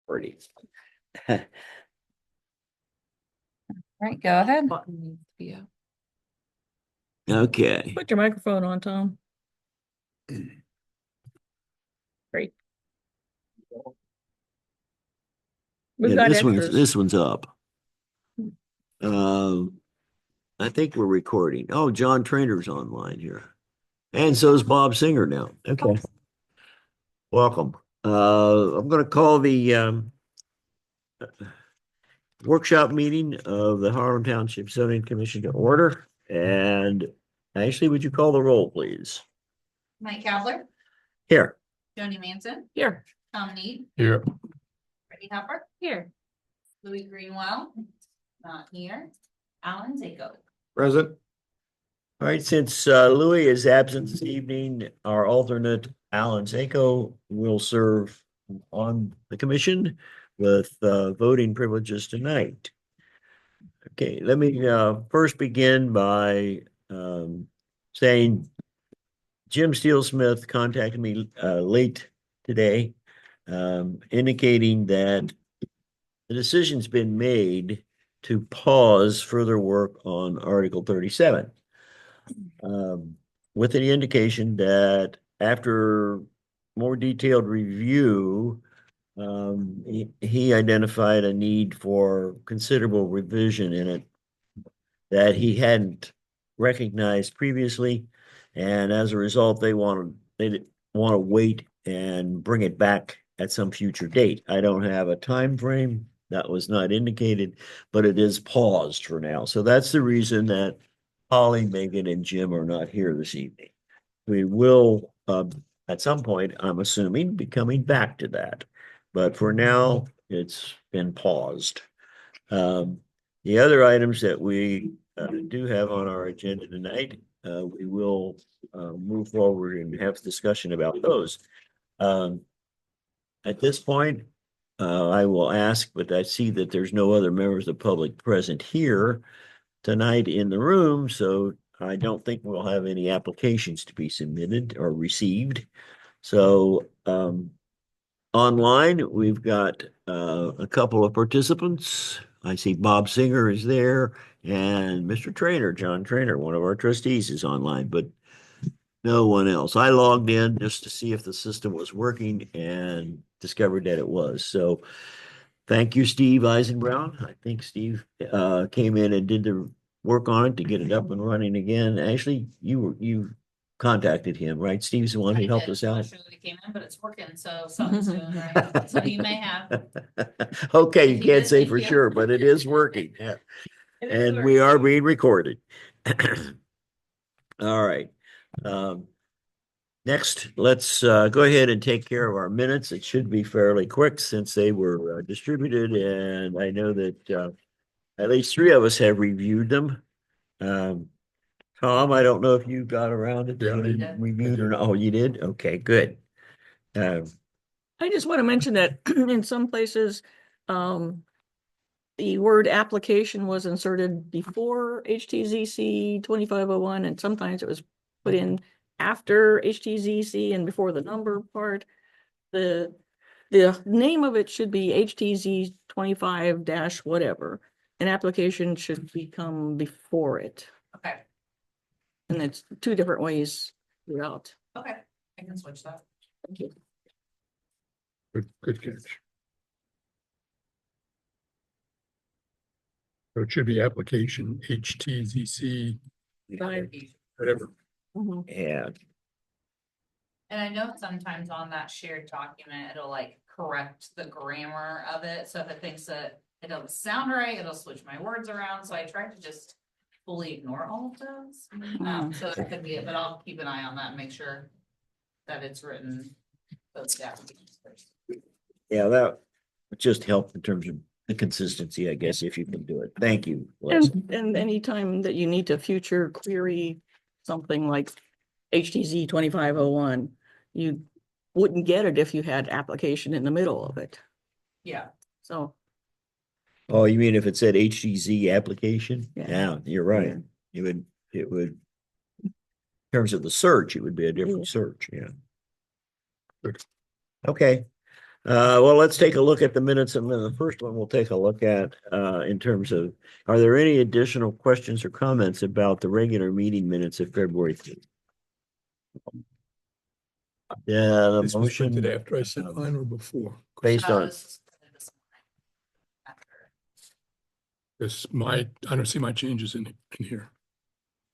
Pretty. All right, go ahead. Button needs to be up. Okay. Put your microphone on, Tom. Great. We've Yeah, got this extras. one's up. I think we're recording. Oh, John Trainor's online here. And so is Bob Singer now. Okay. Welcome. I'm gonna call the workshop meeting of the Harlem Township Zoning Commission to order. And Ashley, would you call the roll, please? Mike Kavler, Here. Joni Manson, Here. Tom Need, Here. Brittany Hopper, Here. Louis Greenwell, not here, Alan Zako. Present. All right, since Louis is absent this evening, our alternate Alan Zako will serve on the commission with voting privileges tonight. Okay, let me first begin by saying Jim Steele Smith contacted me late today, indicating that the decision's been made to pause further work on Article 37. With the indication that after more detailed review, he identified a need for considerable revision in it that he hadn't recognized previously. And as a result, they want to wait and bring it back at some future date. I don't have a time frame. That was not indicated, but it is paused for now. So that's the reason that Holly, Megan, and Jim are not here this evening. We will, at some point, I'm assuming, be coming back to that. But for now, it's been paused. The other items that we do have on our agenda tonight, we will move forward and have a discussion about those. At this point, I will ask, but I see that there's no other members of the public present here tonight in the room, so I don't think we'll have any applications to be submitted or received. So online, we've got a couple of participants. I see Bob Singer is there and Mr. Trainer, John Trainer, one of our trustees, is online, but no one else. I logged in just to see if the system was working and discovered that it was. So thank you, Steve Eisenbrown. I think Steve came in and did the work on it to get it up and running again. Ashley, you contacted him, right? Steve's the one who helped us out. Not sure that it came in, but it's working, so something's doing right. So you may have. Okay, you If you can't did, say thank for you. sure, but it is working. Yeah. It is And we are working. being recorded. All right. Next, let's go ahead and take care of our minutes. It should be fairly quick since they were distributed, and I know that at least three of us have reviewed them. Tom, I don't know if you got around to Yeah, I doing did. reviewed or not. Oh, you did? Okay, good. I just want to mention that in some places, the word application was inserted before HTZC 2501, and sometimes it was put in after HTZC and before the number part. The name of it should be HTZ 25 dash whatever. An application should become before it. Okay, And it's two different ways throughout. okay, I can switch that. Thank you. Good catch. So it should be application HTZC, Bye. whatever. Mhm. Yeah, And I know sometimes on that shared document, it'll like correct the grammar of it, so if it thinks that it doesn't sound right, it'll switch my words around, so I try to just fully ignore all of those. So that could be it, but I'll keep an eye on that and make sure that it's written those down first. yeah, that would just help in terms of the consistency, I guess, if you can do it. Thank you. And anytime that you need to future query something like HTZ 2501, you wouldn't get it if you had application in the middle of it. Yeah, So, Oh, you mean if it said HGZ application? Yeah. Yeah, you're right. Yeah. It would, in terms of the search, it would be a different Yeah. search, yeah. Good. Okay. Well, let's take a look at the minutes, and then the first one we'll take a look at, in terms of, are there any additional questions or comments about the regular meeting minutes of February 3rd? Yeah, the This was printed motion after I sent mine or before? based on, This is this morning. After. I don't see my changes in here.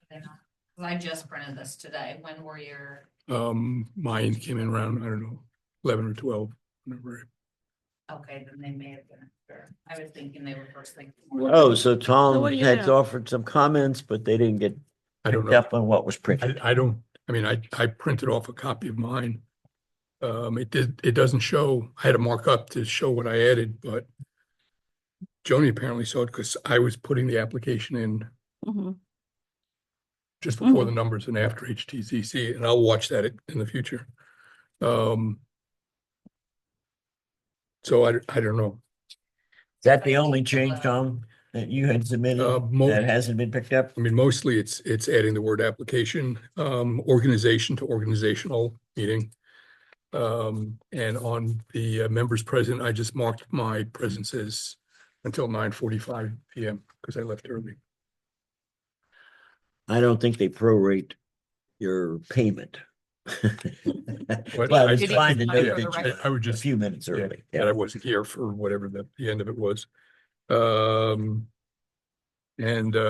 They're not- 'Cause I just printed this today. When were your, Mine came in around, I don't know, 11 or 12, whenever. okay, then they may have been after. I was thinking they were first thing. oh, so Tom what do you had have? offered some comments, but they didn't get I don't picked know. up on what was printed. I don't, I mean, I printed off a copy of mine. It doesn't show, I had to mark up to show what I added, but Joni apparently saw it because I was putting the application in Mhm. just before the numbers and after HTCC, and I'll watch that in the future. So I don't know. Is that the only change, Tom, that you had submitted that hasn't been picked up? I mean, mostly it's adding the word application, organization to organizational meeting. And on the members present, I just marked my presence as until 9:45 PM because I left early. I don't think they prorate your payment. But But I- it's fine to I- note for the that record. I would a just, few minutes yeah, early. that I wasn't here for whatever the end of it was. And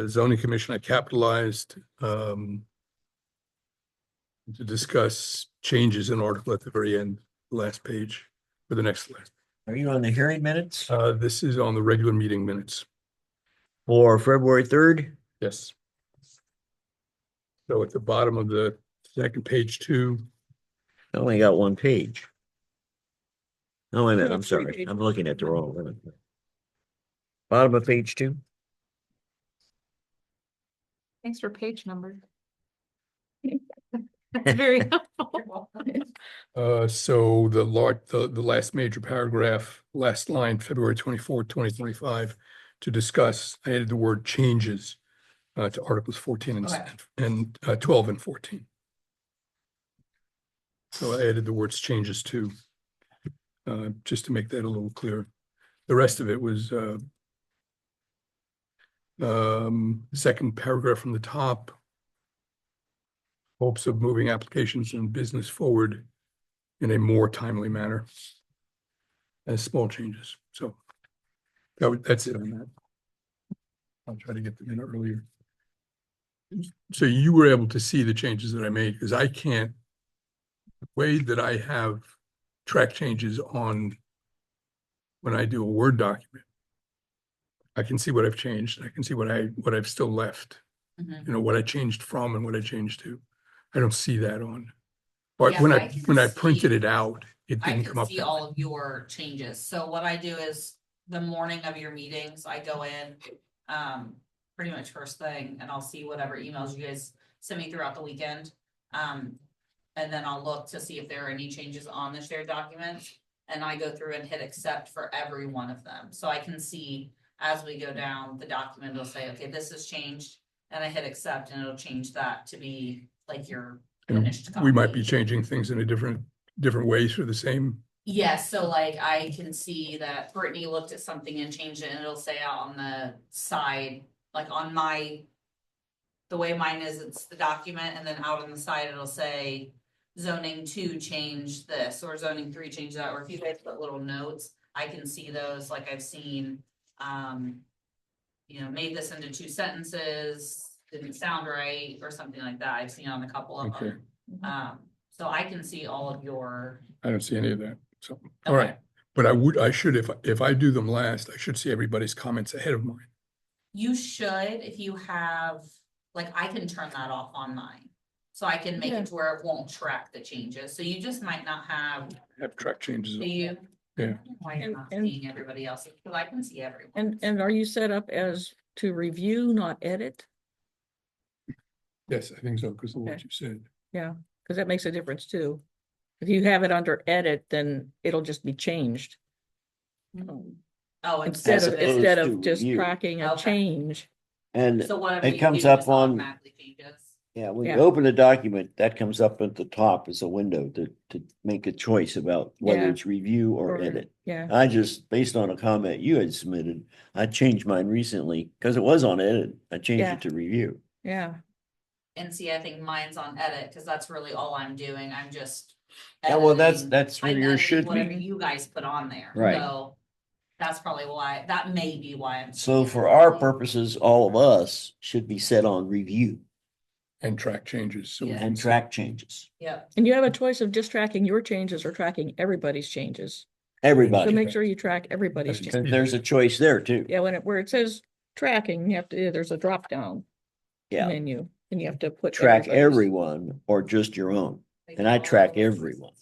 zoning commission, I capitalized to discuss changes in article at the very end, last page, or the next last. Are you on the hearing minutes This is on the regular meeting minutes. for February 3rd? Yes. So at the bottom of the second page 2, I only got one page. Oh, wait a minute, No, I'm 3 sorry. pages. I'm looking at the wrong one. Bottom of page 2? Thanks for page number. That's very helpful. so the last major paragraph, last line, February 24th, 2025, to discuss, I added the word changes to articles 14 Okay. and 12 and 14. So I added the words changes to, just to make that a little clearer. The rest of it was second paragraph from the top. Hopes of moving applications and business forward in a more timely manner. As small changes, so that's it on that. I'll try to get them in earlier. So you were able to see the changes that I made, because I can't, the way that I have track changes on when I do a Word document, I can see what I've changed. I can see what I've still left, Mhm. you know, what I changed from and what I changed to. I don't see that on. But Yeah, when I can when I printed see- it out, it I didn't come can up. see that all way. of your changes. So what I do is the morning of your meetings, I go in, pretty much first thing, and I'll see whatever emails you guys send me throughout the weekend. And then I'll look to see if there are any changes on the shared documents. And I go through and hit accept for every one of them. So I can see as we go down the document, it'll say, okay, this has changed. And I hit accept and it'll change that to be like your And finished copy. we might be changing things in a different ways for the same. Yes, so like I can see that Brittany looked at something and changed it and it'll say out on the side, like on the way mine is, it's the document, and then out on the side, it'll say zoning 2 changed this, or zoning 3 changed that, or if you guys put little notes, I can see those, like I've seen, made this into 2 sentences, didn't sound right, or something like that. I've seen on a couple of Okay. them. So I can see all of your. I don't see any of that. So, all right. But I should, if I do them last, I should see everybody's comments ahead of mine. You should, if you have, like, I can turn that off on mine. So I can make Yeah. it to where it won't track the changes. So you just might not have, Have track changes. do you? Yeah. Why you're not And- seeing everybody else, because I can see everyone. And are you set up as to review, not edit? Yes, I think so, because of what Okay. you said. Yeah, because that makes a difference too. If you have it under edit, then it'll just be changed. Oh, Instead As of, opposed instead to of just review. tracking a Okay. change. And So whatever it you comes do up just on- automatically changes. Yeah, when you Yeah. open the document, that comes up at the top as a window to make a choice about whether Yeah. it's review or Or- edit. Yeah, I just, based on a comment you had submitted, I changed mine recently because it was on edit. I changed Yeah. it to review. yeah. And see, I think mine's on edit, cause that's really all I'm doing, I'm just. Yeah, well, editing- that's where I'm yours editing should whatever be. you guys put on there, Right. so. That's probably why, that may be why I'm. So seeing for it. our purposes, all of us should be set on review And track changes. So we Yeah. can and see- track changes. Yep, And you have a choice of just tracking your changes or tracking everybody's changes. So Everybody, make sure you track everybody's That's changes. there's a choice there too. Yeah, where it says tracking, you have to, there's a drop down Yeah, menu and you have to put. track everybody's. everyone or just your own. And I track everyone.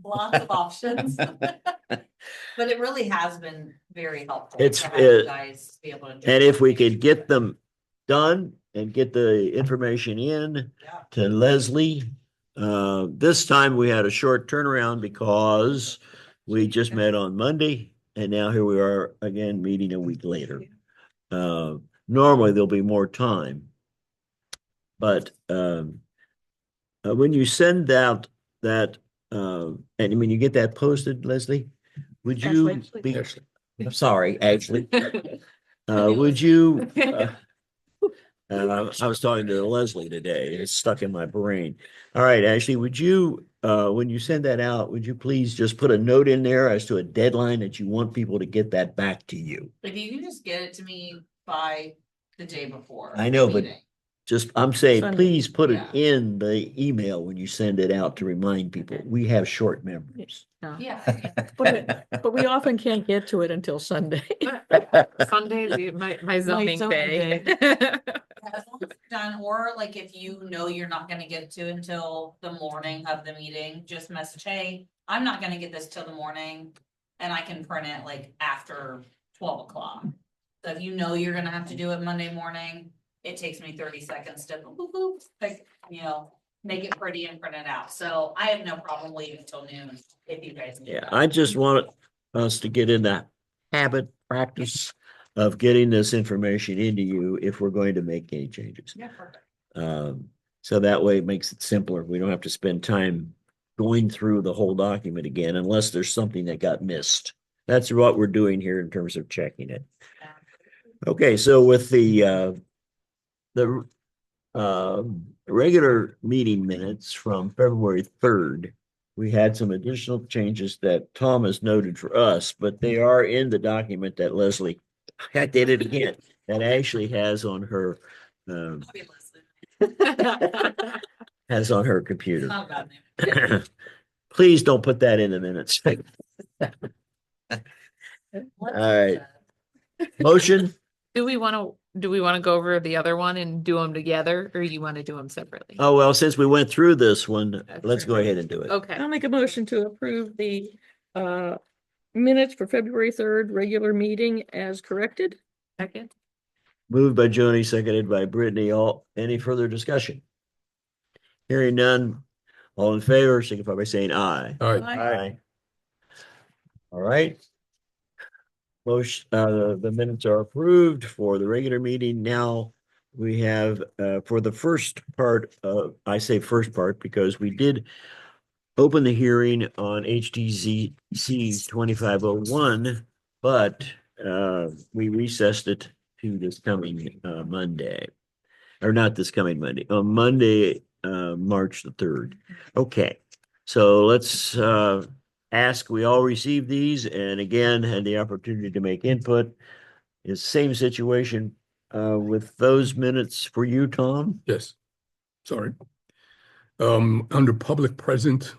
lots of options. But it really has been very helpful. It's, to have you guys be able to. And if we could get them done and get the information in Yeah. to Leslie. This time we had a short turnaround because we just met on Monday and now here we are again meeting a week later. Normally there'll be more time. But when you send out that, and when you get that posted, Leslie, would you Ashley? be, Ashley. I'm sorry, Ashley. Would you, I was talking to Leslie today. It's stuck in my brain. All right, Ashley, would you, when you send that out, would you please just put a note in there as to a deadline that you want people to get that back to you? If you can just get it to me by the day before. I know, the but meeting. Just, I'm saying, Sunday. please put it Yeah. in the email when you send it out to remind people. We have short memories. Yeah. But we often can't get to it until Sunday. Sundays, my zoning zoning day. As long as it's done, or like if you know you're not gonna get to until the morning of the meeting, just message, hey, I'm not gonna get this till the morning. And I can print it like after 12 o'clock. So if you know you're gonna have to do it Monday morning, it takes me 30 seconds to boop, boop, boop, like, make it pretty and print it out. So I have no problem waiting till noon if you guys need Yeah, that. I just want us to get in that habit, practice of getting this information into you if we're going to make any changes. Yeah, perfect. So that way it makes it simpler. We don't have to spend time going through the whole document again unless there's something that got missed. That's what we're doing here in terms of checking it. Okay, so with the regular meeting minutes from February 3rd, we had some additional changes that Tom has noted for us, but they are in the document that Leslie, I did it again, that Ashley has on her, Copy Leslie. has on her computer. Not a bad name. Please don't put that in the minutes. All right. Motion? Do we want to go over the other one and do them together, or you want to do them separately? Oh, well, since we went through this one, let's go ahead and do it. Okay, I'll make a motion to approve the minutes for February 3rd, regular meeting as corrected. second. Moved by Joni, seconded by Brittany. Any further discussion? Hearing none, all in favor, signify by saying aye. All right, Aye. All right. Motion, the minutes are approved for the regular meeting. Now we have, for the first part of, I say first part because we did open the hearing on HTZC 2501, but, we recessed it to this coming, Monday. Or not this coming Monday, on Monday, March the 3rd. Okay, so let's, ask, we all received these and again had the opportunity to make input. Is same situation with those minutes for you, Tom? yes. Sorry. Under public present,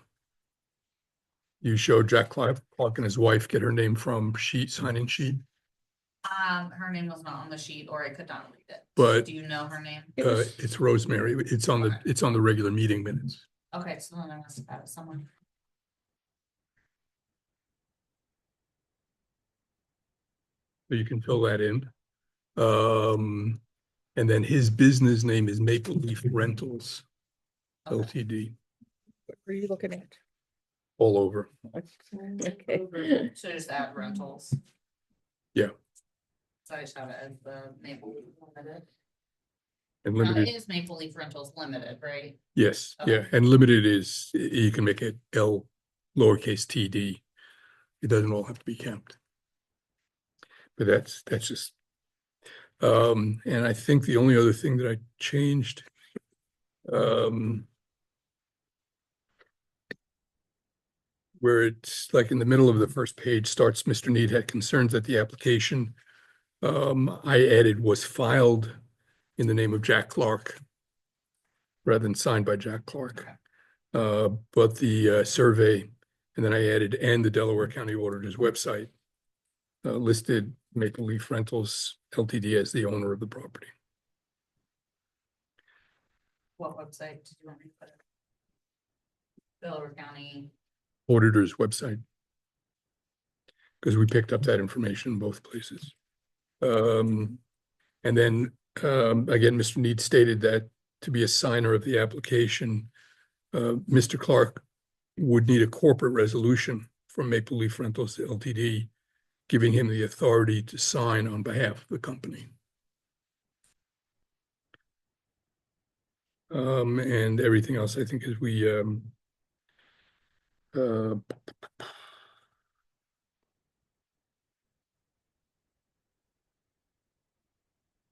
you showed Jack Clark and his wife get her name from sign-in sheet. Her name was not on the sheet, or I could not read it. But- Do you know her name? It's Rosemary. It's on the regular meeting minutes. Okay, so then I must have it somewhere. So you can fill that in. And then his business name is Maple Leaf Rentals Okay. Ltd, What were you looking at? all over. Okay. So just add rentals. Yeah. So I just have it as the Maple Leaf Limited. And Now, it limited, is Maple Leaf Rentals Limited, right? yes, yeah, Okay. and limited is, you can make it L lowercase TD. It doesn't all have to be capped. But that's just, and I think the only other thing that I changed, where it's like in the middle of the first page starts, Mr. Need had concerns that the application I added was filed in the name of Jack Clark rather than signed by Jack Clark. But the survey, and then I added, and the Delaware County Auditor's website listed Maple Leaf Rentals LTD as the owner of the property. What website did you want me to put it? Delaware County. Auditor's website. Because we picked up that information in both places. And then again, Mr. Need stated that to be a signer of the application, Mr. Clark would need a corporate resolution from Maple Leaf Rentals LTD, giving him the authority to sign on behalf of the company. And everything else, I think, is we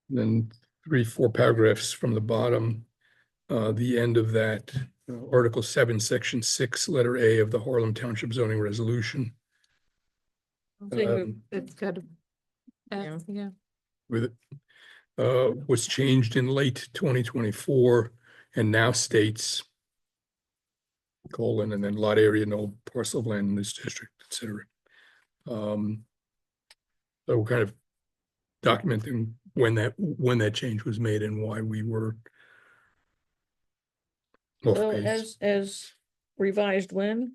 then 3-4 paragraphs from the bottom, the end of that, Article 7, Section 6, letter A of the Harlem Township zoning resolution. It's good. Yeah. With it, was changed in late 2024 and now states colon and then lot area, no parcel of land in this district, etc. So we're kind of documenting when that change was made and why we were off So base. as revised when?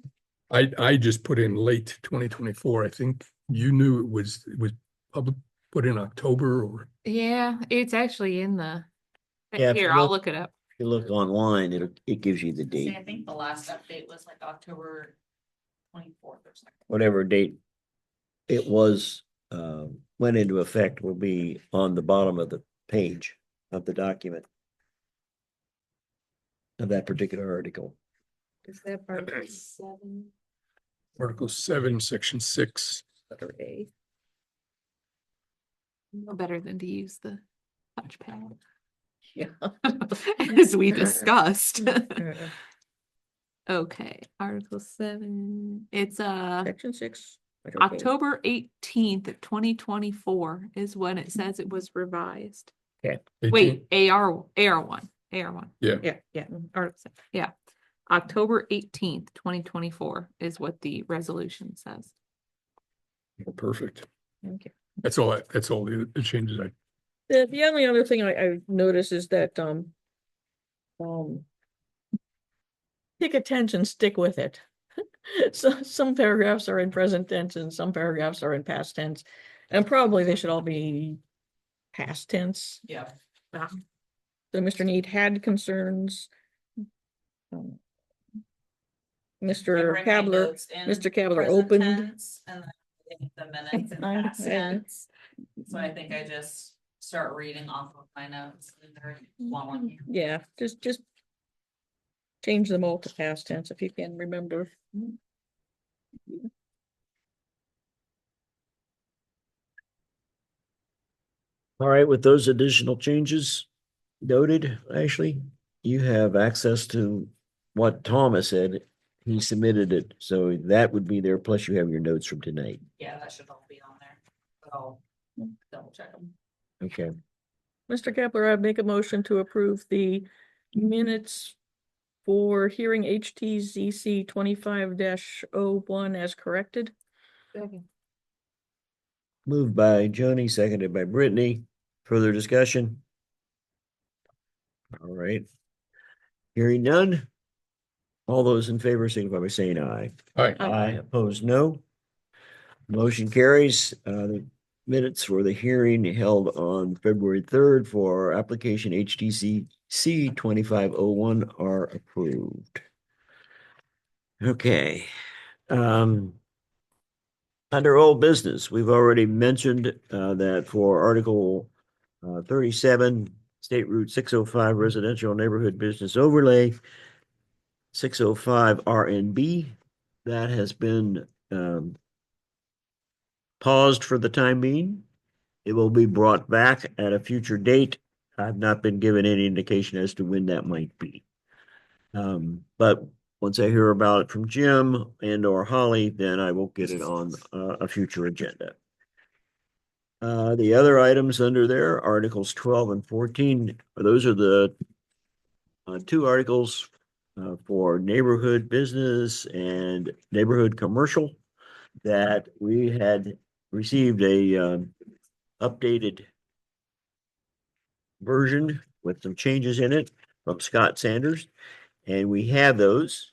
I just put in late 2024. I think you knew it was public, put in October or Yeah, it's actually in the, Yeah, if you here, I'll look- look it up. If you look online, it gives you the See, date, I think the last update was like October 24th or something. whatever date it was, went into effect will be on the bottom of the page of the document of that particular article. Is that part of 7? Article 7, Section 6. Letter A. No better than to use the touchpad. Yeah. As we discussed. Okay, Article 7, it's Section 6. letter A. October 18th, 2024 is when it says it was revised. 18. Wait, AR1. Yeah. Yeah. Article 7, yeah. October 18th, 2024 is what the resolution says. Perfect. Okay. That's all the changes I. The only other thing I noticed is that, pick a tense and stick with it. So some paragraphs are in present tense and some paragraphs are in past tense. And probably they should all be past tense. Yeah. So Mr. Need had concerns. Um, Mr. Kabler, Mr. Kabler opened. And then I think the minutes in I- past I- tense. So I think I just start reading off of my notes and they're following you. Yeah, just change them all to past tense if you can remember. All right, with those additional changes noted, Ashley, you have access to what Thomas said. He submitted it, so that would be there, plus you have your notes from tonight. Yeah, that should all be on there. But I'll double check them. Okay, Mr. Kepler, I make a motion to approve the minutes for hearing HTZC 25-01 as corrected. moved by Joni, seconded by Brittany. Further discussion? All right. Hearing none. All those in favor signify by saying aye. All right. Aye, opposed, no. Motion carries. The minutes for the hearing held on February 3rd for application HTC C 2501 are approved. Okay. Under old business, we've already mentioned that for Article 37, State Route 605 Residential Neighborhood Business Overlay, 605 RNB. That has been paused for the time being. It will be brought back at a future date. I've not been given any indication as to when that might be. But once I hear about it from Jim and or Holly, then I will get it on a future agenda. The other items under there, Articles 12 and 14, those are the two articles for neighborhood business and neighborhood commercial that we had received a updated version with some changes in it from Scott Sanders, and we have those.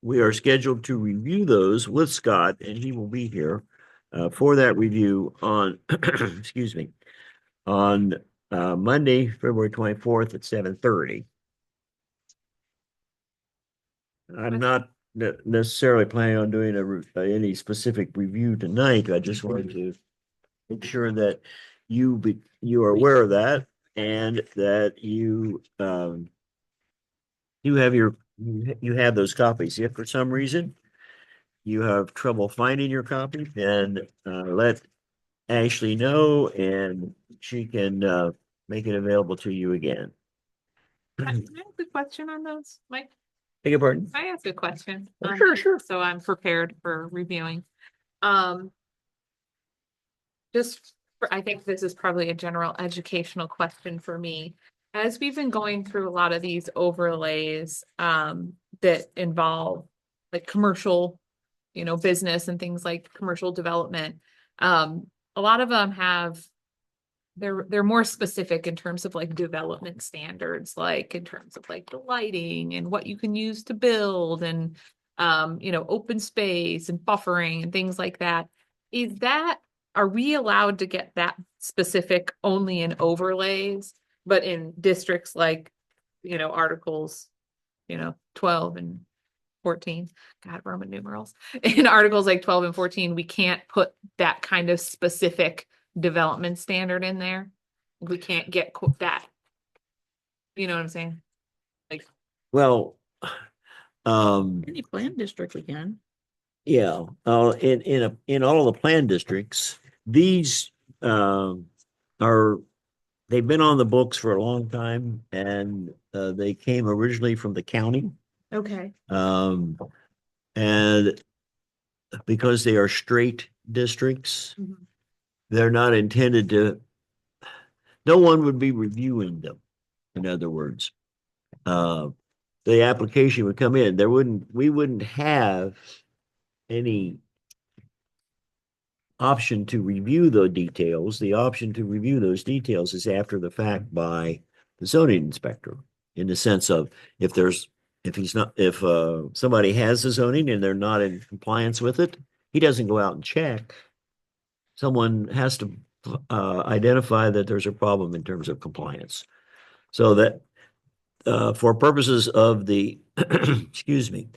We are scheduled to review those with Scott, and he will be here for that review on, excuse me, on Monday, February 24th at 7:30. I'm not necessarily planning on doing any specific review tonight. I just wanted to make sure that you are aware of that and that you have those copies. If for some reason you have trouble finding your copy, then let Ashley know and she can make it available to you again. Can I ask a question on those, Mike? Beg your pardon? Can I ask a question? Sure. So I'm prepared for reviewing. I think this is probably a general educational question for me. As we've been going through a lot of these overlays, that involve like commercial, business and things like commercial development. A lot of them they're more specific in terms of like development standards, like in terms of like the lighting and what you can use to build and, open space and buffering and things like that. Are we allowed to get that specific only in overlays, but in districts like, articles, 12 and 14, God, Roman numerals, in articles like 12 and 14, we can't put that kind of specific development standard in there. We can't get that. You know what I'm saying? Well, Any planned district we can. yeah, in all the plan districts, these they've been on the books for a long time and they came originally from the county. Okay. And because they are straight districts, Mhm. they're not intended to, no one would be reviewing them. In other words, the application would come in, we wouldn't have any option to review the details. The option to review those details is after the fact by the zoning inspector, in the sense of if somebody has the zoning and they're not in compliance with it, he doesn't go out and check. Someone has to identify that there's a problem in terms of compliance. So that for purposes of the, excuse me,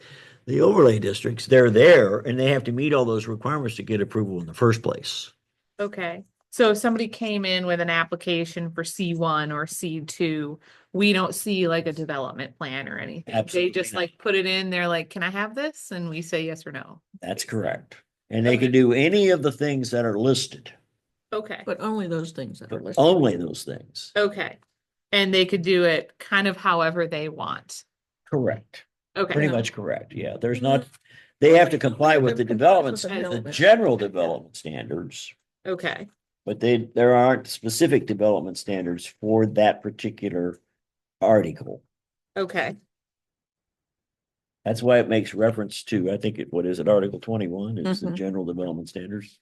the overlay districts, they're there and they have to meet all those requirements to get approval in the first place. Okay. So if somebody came in with an application for C1 or C2, we don't see like a development plan or anything. Absolutely They just not. like put it in, they're like, can I have this? And we say yes or no. That's correct. And they can do any of the things that are listed, Okay. But only those things that are but listed. only those things. Okay. And they could do it kind of however they want. Correct. Okay. Pretty much correct. Yeah, there's not, they have to comply with the developments, the general development standards, Okay. but there aren't specific development standards for that particular article. Okay. That's why it makes reference to, I think what is it, Article 21 is the Mhm. general development standards.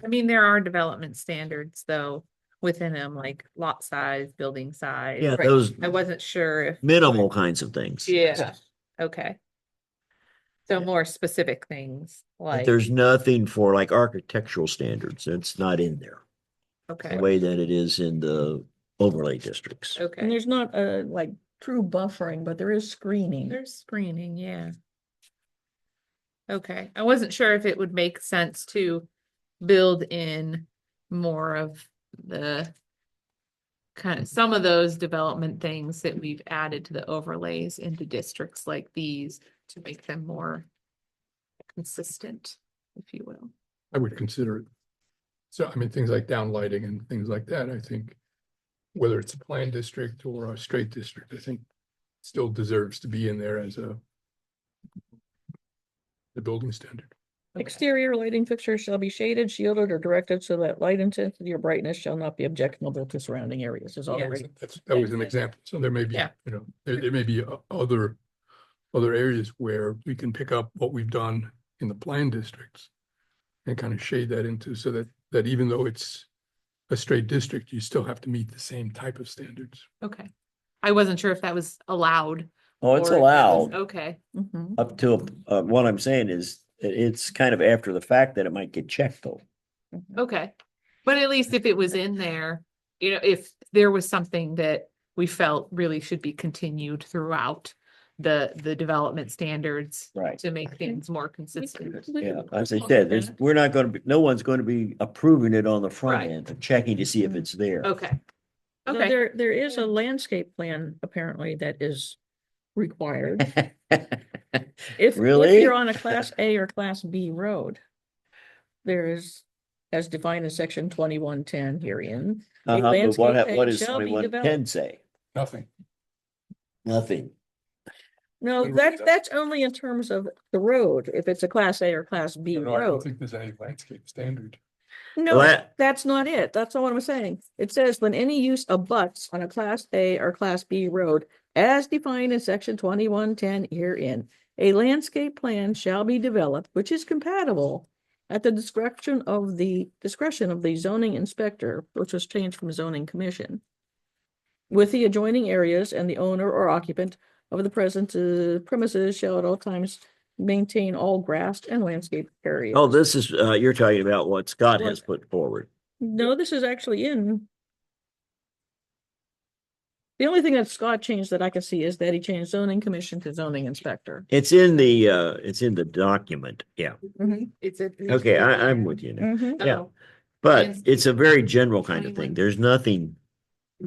I mean, there are development standards though within them, like lot size, building size. Yeah, Right. those I wasn't sure if. minimal kinds of things. Yeah. Okay. So more specific things But like, there's nothing for like architectural standards. It's not in there the okay, way that it is in the overlay districts. And okay. there's not a like true buffering, but there is screening. There's screening, yeah. Okay, I wasn't sure if it would make sense to build in more of the kind of some of those development things that we've added to the overlays into districts like these to make them more consistent, if you will. I would consider it. So, I mean, things like downlighting and things like that, I think, whether it's a planned district or a straight district, I think still deserves to be in there as the building standard. Exterior lighting fixtures shall be shaded, shielded, or directed so that light intensity or brightness shall not be objectionable to surrounding areas is Yeah. already. That was an example. So there may be, Yeah. you know, there may be other areas where we can pick up what we've done in the planned districts and kind of shade that into so that even though it's a straight district, you still have to meet the same type of standards. Okay. I wasn't sure if that was allowed. Oh, it's or if that was- allowed Okay, Mhm. up till, what I'm saying is, it's kind of after the fact that it might get checked though. okay. But at least if it was in there, you know, if there was something that we felt really should be continued throughout the development standards Right. to make things more consistent. Yeah, as I said, we're not gonna be, no one's going to be approving it on the front Right. end, and checking to see if it's there. Okay. So Okay. there is a landscape plan apparently that is required. If Really? you're on a class A or class B road, there is, as defined in section 2110 herein. a But what, landscape what plan does shall be 2110 developed. say? Nothing. Nothing. No, When we do that- that's only in terms of the road, if it's a class A or class B No, I don't road. think there's any landscape standard. No, that- that's not it. That's not what I'm saying. It says when any use abuts on a class A or class B road, as defined in section 2110 herein, a landscape plan shall be developed, which is compatible at the discretion of the zoning inspector, which was changed from zoning commission, with the adjoining areas, and the owner or occupant of the present premises shall at all times maintain all grassed and landscape areas. Oh, this is, you're talking about what Scott has put forward. No, this is actually in. The only thing that Scott changed that I can see is that he changed zoning commission to zoning inspector. It's in the document, yeah. It's a. Okay, I'm with you now. Mhm. Yeah. Oh, But Yes. it's a very general kind of thing. 21. There's nothing,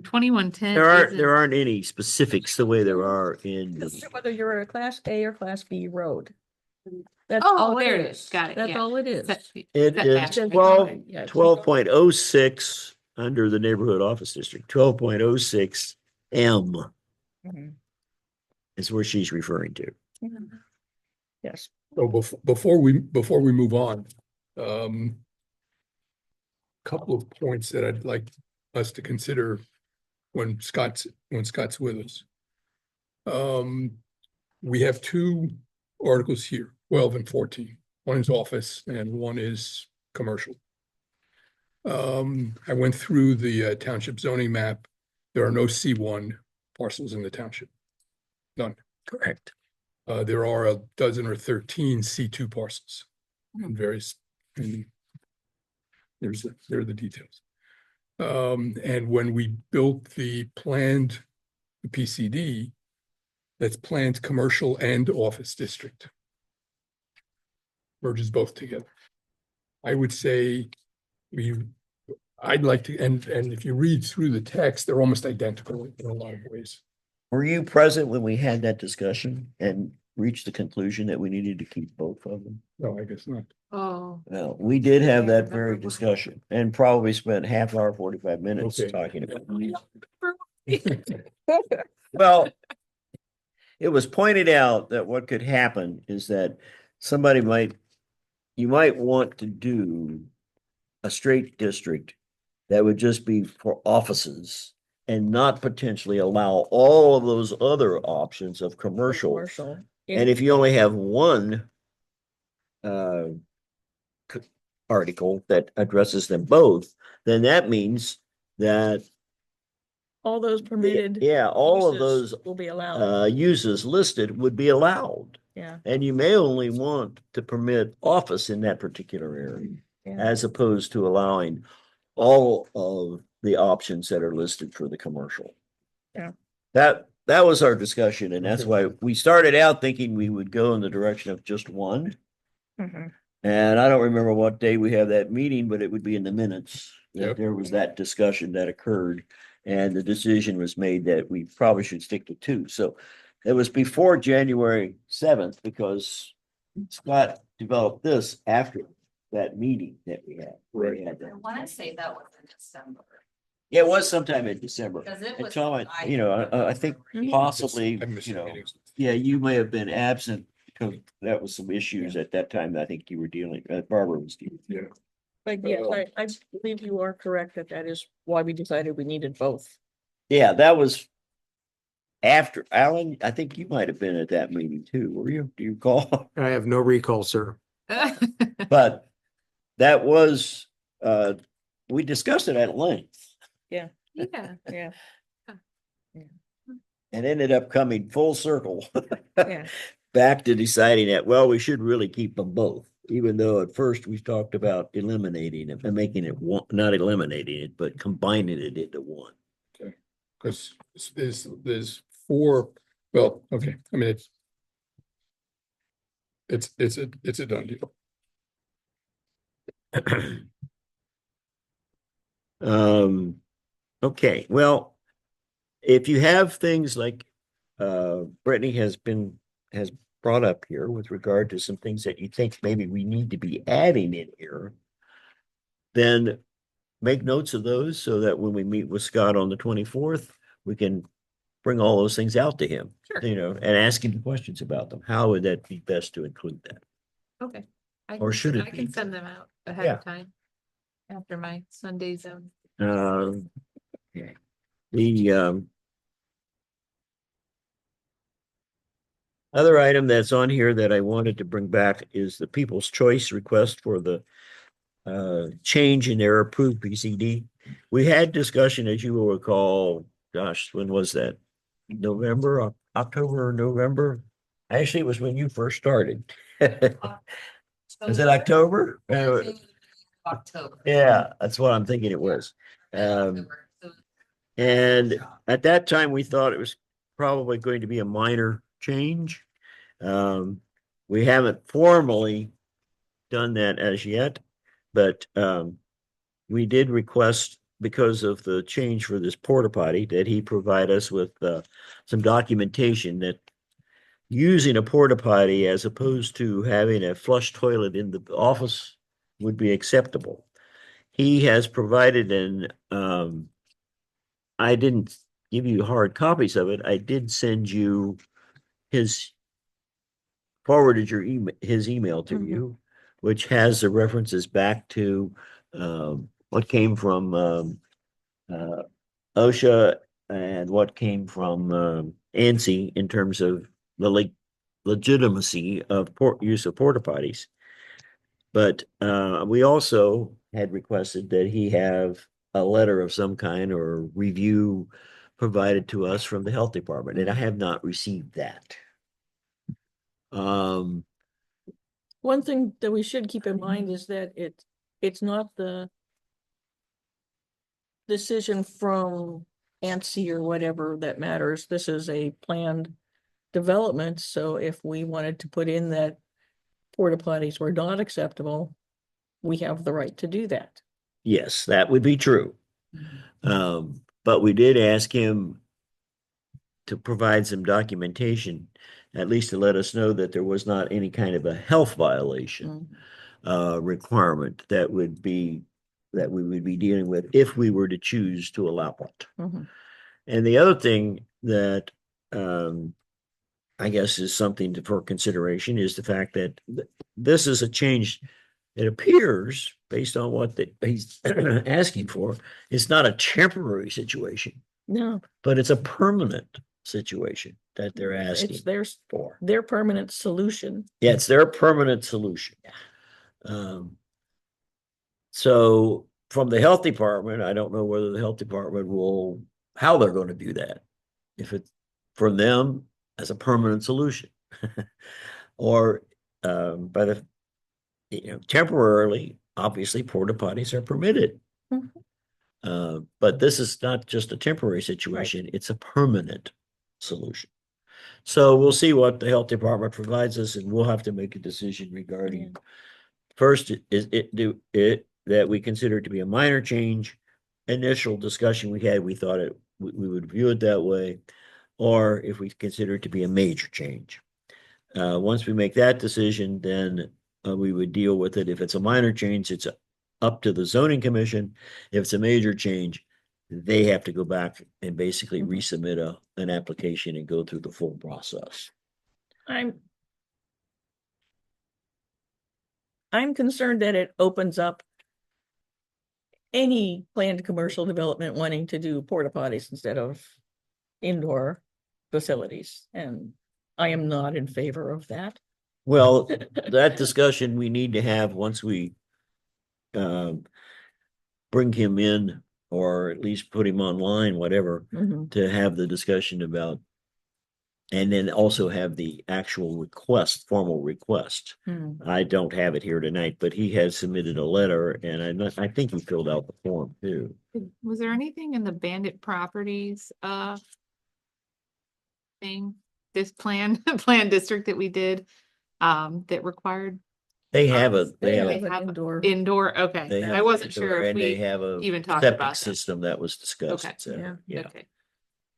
2110. there aren't any specifics the way there are in, Whether you're a class A or class B road. That's Oh, all there it it is. is. Got it, That's yeah. all it is. it is Setback. 12.06 under the neighborhood office district, 12.06 M Mhm. is where she's referring to. Yes. So before we move on, couple of points that I'd like us to consider when Scott's with us. We have two articles here, 12 and 14. One is office and one is commercial. I went through the township zoning map. There are no C1 parcels in the township. None. Correct. There are a dozen or 13 C2 parcels in various, and there are the details. And when we built the PCD, that's planned commercial and office district. Merges both together. I would say I'd like to, and if you read through the text, they're almost identical in a lot of ways. Were you present when we had that discussion and reached the conclusion that we needed to keep both of them? No, I guess not. Oh, Well, we did have Yeah, I that very remember. discussion and probably spent half hour, 45 minutes Okay. talking about it. Well, it was pointed out that what could happen is that you might want to do a straight district that would just be for offices and not potentially allow all of those other options of commercial. Commercial. And if you only have one article that addresses them both, then that means that, All those permitted. yeah, all of uses those will be allowed. uses listed would be allowed. Yeah. And you may only want to permit office in that particular area, Yeah. as opposed to allowing all of the options that are listed for the commercial. Yeah. That was our discussion, and that's Okay. why we started out thinking we would go in the direction of just one. Mhm. And I don't remember what day we have that meeting, but it would be in the minutes that Yep. there was that discussion that occurred. And the decision was made that we probably should stick to two. So it was before January 7th because Scott developed this after that meeting that we had. Right. We had I that. wanna say that was in December. Yeah, it was sometime in December. Cause it And was. Tom, I think Mhm. possibly, I missed you the know, meetings. yeah, you may have been absent because that was some issues at that time. I think you were dealing, Barbara was dealing. Yeah, But yes, I believe you are correct that that is why we decided we needed both. Yeah, that was after Alan. I think you might have been at that meeting too, were you? Do you recall? I have no recall, sir. But that was, we discussed it at length Yeah, Yeah, and ended up coming full circle yeah. back to deciding that, well, we should really keep them both. Even though at first we talked about eliminating it and making it one, not eliminating it, but combining it into one. because there's four, well, okay, I mean, it's a done deal. Okay, well, if you have things like, Brittany has brought up here with regard to some things that you think maybe we need to be adding in here, then make notes of those so that when we meet with Scott on the 24th, we can bring all those things out to him, Sure. you know, and ask him questions about them. How would that be best to include that? okay. I Or can- should it I can be? send them out ahead Yeah. of time. After my Sunday zone. Okay. The other item that's on here that I wanted to bring back is the People's Choice request for the change in their approved PCD. We had discussion, as you will recall, gosh, when was that? November, October, or November? Actually, it was when you first started. Was it October? October. Yeah, that's what I'm thinking it was. October. So- And at that time, we thought it was probably going to be a minor change. We haven't formally done that as yet, but we did request, because of the change for this porta potty, that he provide us with some documentation that using a porta potty as opposed to having a flush toilet in the office would be acceptable. He has provided I didn't give you hard copies of it. I did send you forwarded his email to Mhm. you, which has the references back to what came from OSHA and what came from ANSI in terms of the legitimacy of use of porta potties. But we also had requested that he have a letter of some kind or review provided to us from the health department, and I have not received that. One thing that we should keep in mind is that it's not the decision from ANSI or whatever that matters. This is a planned development, so if we wanted to put in that porta potties were not acceptable, we have the right to do that. Yes, that would be true. But we did ask him to provide some documentation, at least to let us know that there was not any kind of a health violation requirement that we would be dealing with if we were to choose to allow it. Mhm. And the other thing that I guess is something for consideration is the fact that this is a change. It appears, based on what he's asking for, it's not a temporary situation, No, but it's a permanent situation that they're asking it's for. their permanent solution. Yeah, it's their permanent solution. So from the health department, I don't know whether the health department how they're going to do that. If it's for them as a permanent solution or temporarily, obviously porta potties are permitted. Mhm. But this is not just a temporary situation, it's a permanent solution. So we'll see what the health department provides us, and we'll have to make a decision regarding first, is it that we consider it to be a minor change, initial discussion we had, we thought we would view it that way, or if we consider it to be a major change. Once we make that decision, then we would deal with it. If it's a minor change, it's up to the zoning commission. If it's a major change, they have to go back and basically resubmit an application and go through the full process. I'm concerned that it opens up any planned commercial development wanting to do porta potties instead of indoor facilities, and I am not in favor of that. Well, that discussion we need to have once we bring him in, or at least put him online, whatever, Mhm. to have the discussion about, and then also have the actual request, formal request. Hmm. I don't have it here tonight, but he has submitted a letter, and I think he filled out the form too. Was there anything in the bandit properties, thing, this plan, plan district that we did, that required They have a, They they have have, an have indoor. indoor, okay, they have. I wasn't sure if And they we, have a even talked septic about that. system that was discussed, Okay. et cetera. Yeah. okay,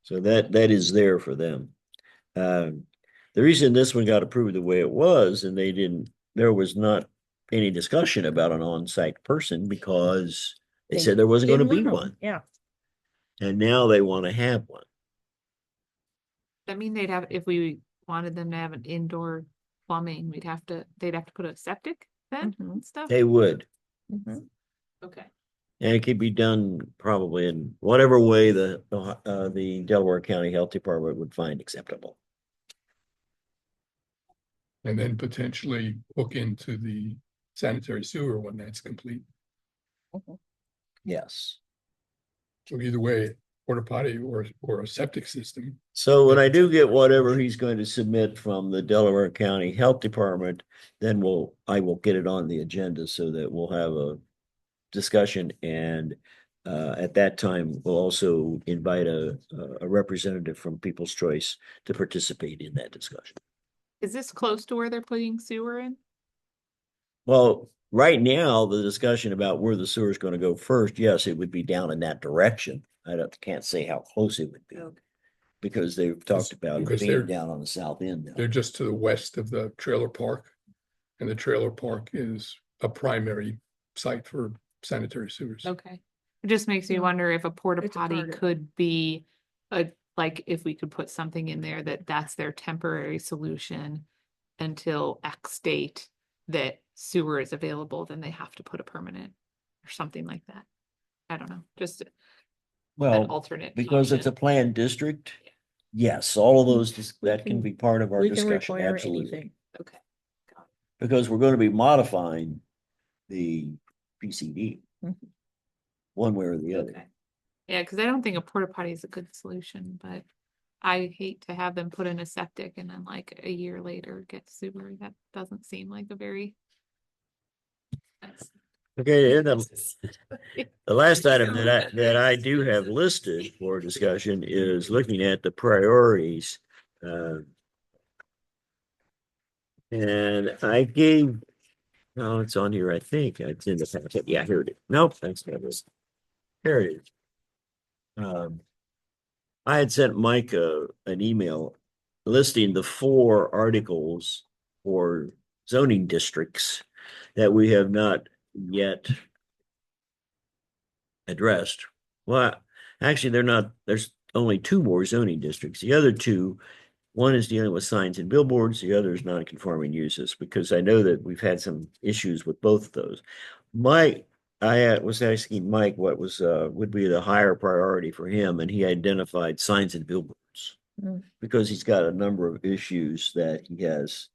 So that is there for them. The reason this one got approved the way it was, and there was not any discussion about an on-site person because they said there wasn't going to didn't be want one, Yeah, and now they want to have one. that mean they'd have, if we wanted them to have an indoor plumbing, they'd have to put a septic then Mhm. and stuff? They would, Mhm. Okay, and it could be done probably in whatever way the Delaware County Health Department would find acceptable. And then potentially hook into the sanitary sewer when that's complete. Yes. So either way, porta potty or a septic system. So when I do get whatever he's going to submit from the Delaware County Health Department, then I will get it on the agenda so that we'll have a discussion, and at that time, we'll also invite a representative from People's Choice to participate in that discussion. is this close to where they're putting sewer in? Well, right now, the discussion about where the sewer is going to go first, yes, it would be down in that direction. Can't say how close it would be. Because they've talked about it Because being they're- down on the south end now. They're just to the west of the trailer park. And the trailer park is a primary site for sanitary sewers. Okay, it just makes me Yeah. wonder if a porta It's a potty target. could be like if we could put something in there that's their temporary solution until X date that sewer is available, then they have to put a permanent or something like that. I don't know, just an Well, alternate. because it's a option. planned district, yes, all of those, We that can can- be part of our we can discussion, require absolutely. anything. Okay, Because we're going to be modifying the PCD. Mhm. One way or the other. okay. Yeah, because I don't think a porta potty is a good solution, but I hate to have them put in a septic and then like a year later get sewer. That doesn't seem like a very. That's- Okay, and the last item that I do have listed for discussion is looking at the priorities. And I gave, oh, it's on here, I think. It's in the packet. Yeah, here it is. Nope, thanks, Travis. Here it is. I had sent Mike an email listing the 4 articles for zoning districts that we have not yet addressed. Well, actually, there's only 2 more zoning districts. The other 2, one is dealing with signs and billboards, the other is non-conforming uses, because I know that we've had some issues with both of those. I was asking Mike what would be the higher priority for him, and he identified signs and billboards. Mm. Because he's got a number of issues that he has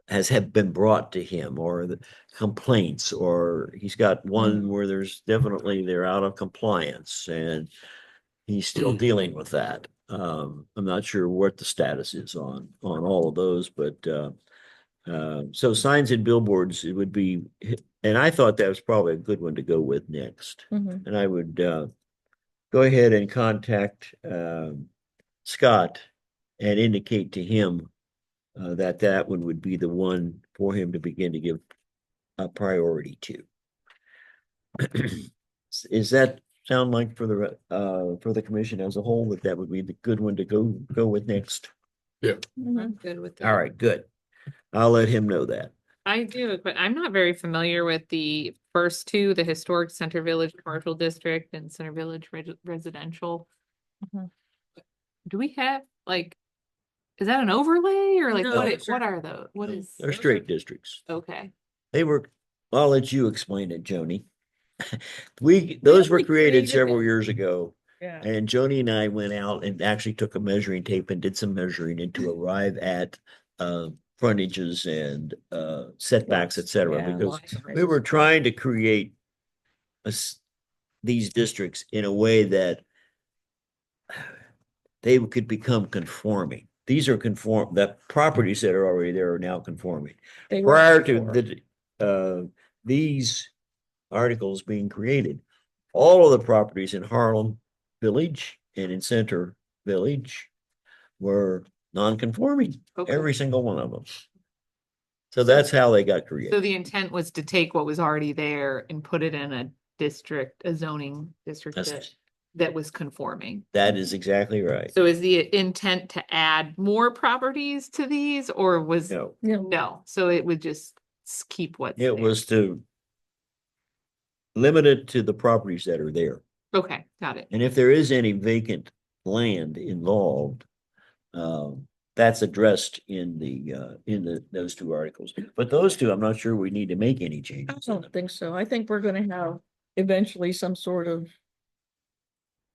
have been brought to him, or the complaints, or he's got one where they're out of compliance, and he's still dealing with that. I'm not sure what the status is on all of those, but so signs and billboards, it would be, and I thought that was probably a good one to go with next. Mhm. And I would go ahead and contact Scott and indicate to him that one would be the one for him to begin to give a priority to. Is that sound like for the commission as a whole, that would be the good one to go with next? Mhm. I'm good with All that. right, good. I'll let him know that. I do, but I'm not very familiar with the first two, the historic Center Village Commercial District and Center Village Residential. Mhm. Do we have like, is that an overlay or like No. what are those? What is? They're straight districts. Okay. They were, I'll let you explain it, Joni. Those were we created created several it. years ago. Yeah. And Joni and I went out and actually took a measuring tape and did some measuring and to arrive at frontages and setbacks, et cetera, Yeah, because line we were rates. trying to create these districts in a way that they could become conforming. These are the properties that are already there are now conforming. They were Prior to before. these articles being created, all of the properties in Harlem Village and in Center Village were non-conforming, Okay. every single one of them. So that's how they got So created. the intent was to take what was already there and put it in a district, a zoning district that was conforming. That is exactly right. So is the intent to add more properties to these or was? No, No, so it would just keep what's it there. was to limit it to the properties that are there. Okay, got it. And if there is any vacant land involved, that's addressed in those two articles. But those two, I'm not sure we need to make any I changes. don't think so. I think we're gonna have eventually some sort of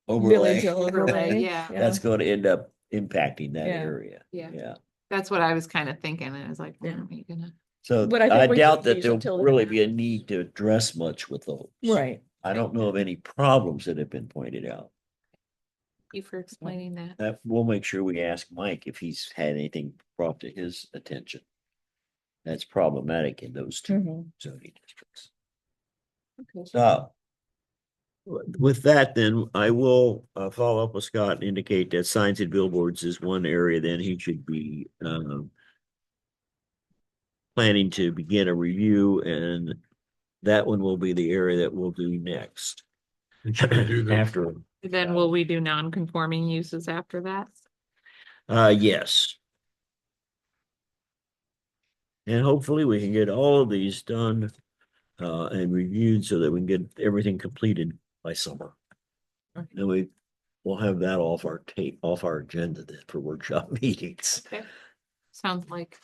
Overlay. village overlay. Yeah. That's going to end up impacting that Yeah. area. Yeah. Yeah. That's what I was kind of thinking. And I was like, Yeah. when are you gonna? So But I think I we doubt should that use there'll until it really be a happens. need to address much with those. Right. I don't know of any problems that have been pointed out. Thank you for explaining that. That we'll make sure we ask Mike if he's had anything brought to his attention. That's problematic in those two Mhm. zoning districts. Okay. So with that, then I will follow up with Scott and indicate that signs and billboards is one area. Then he should be planning to begin a review, and that one will be the area that we'll do next. And should we do the, After, Then will we do non-conforming uses after that? yes. And hopefully we can get all of these done and reviewed so that we can get everything completed by summer. And we'll have that off our agenda then for workshop meetings. Okay. Sounds like.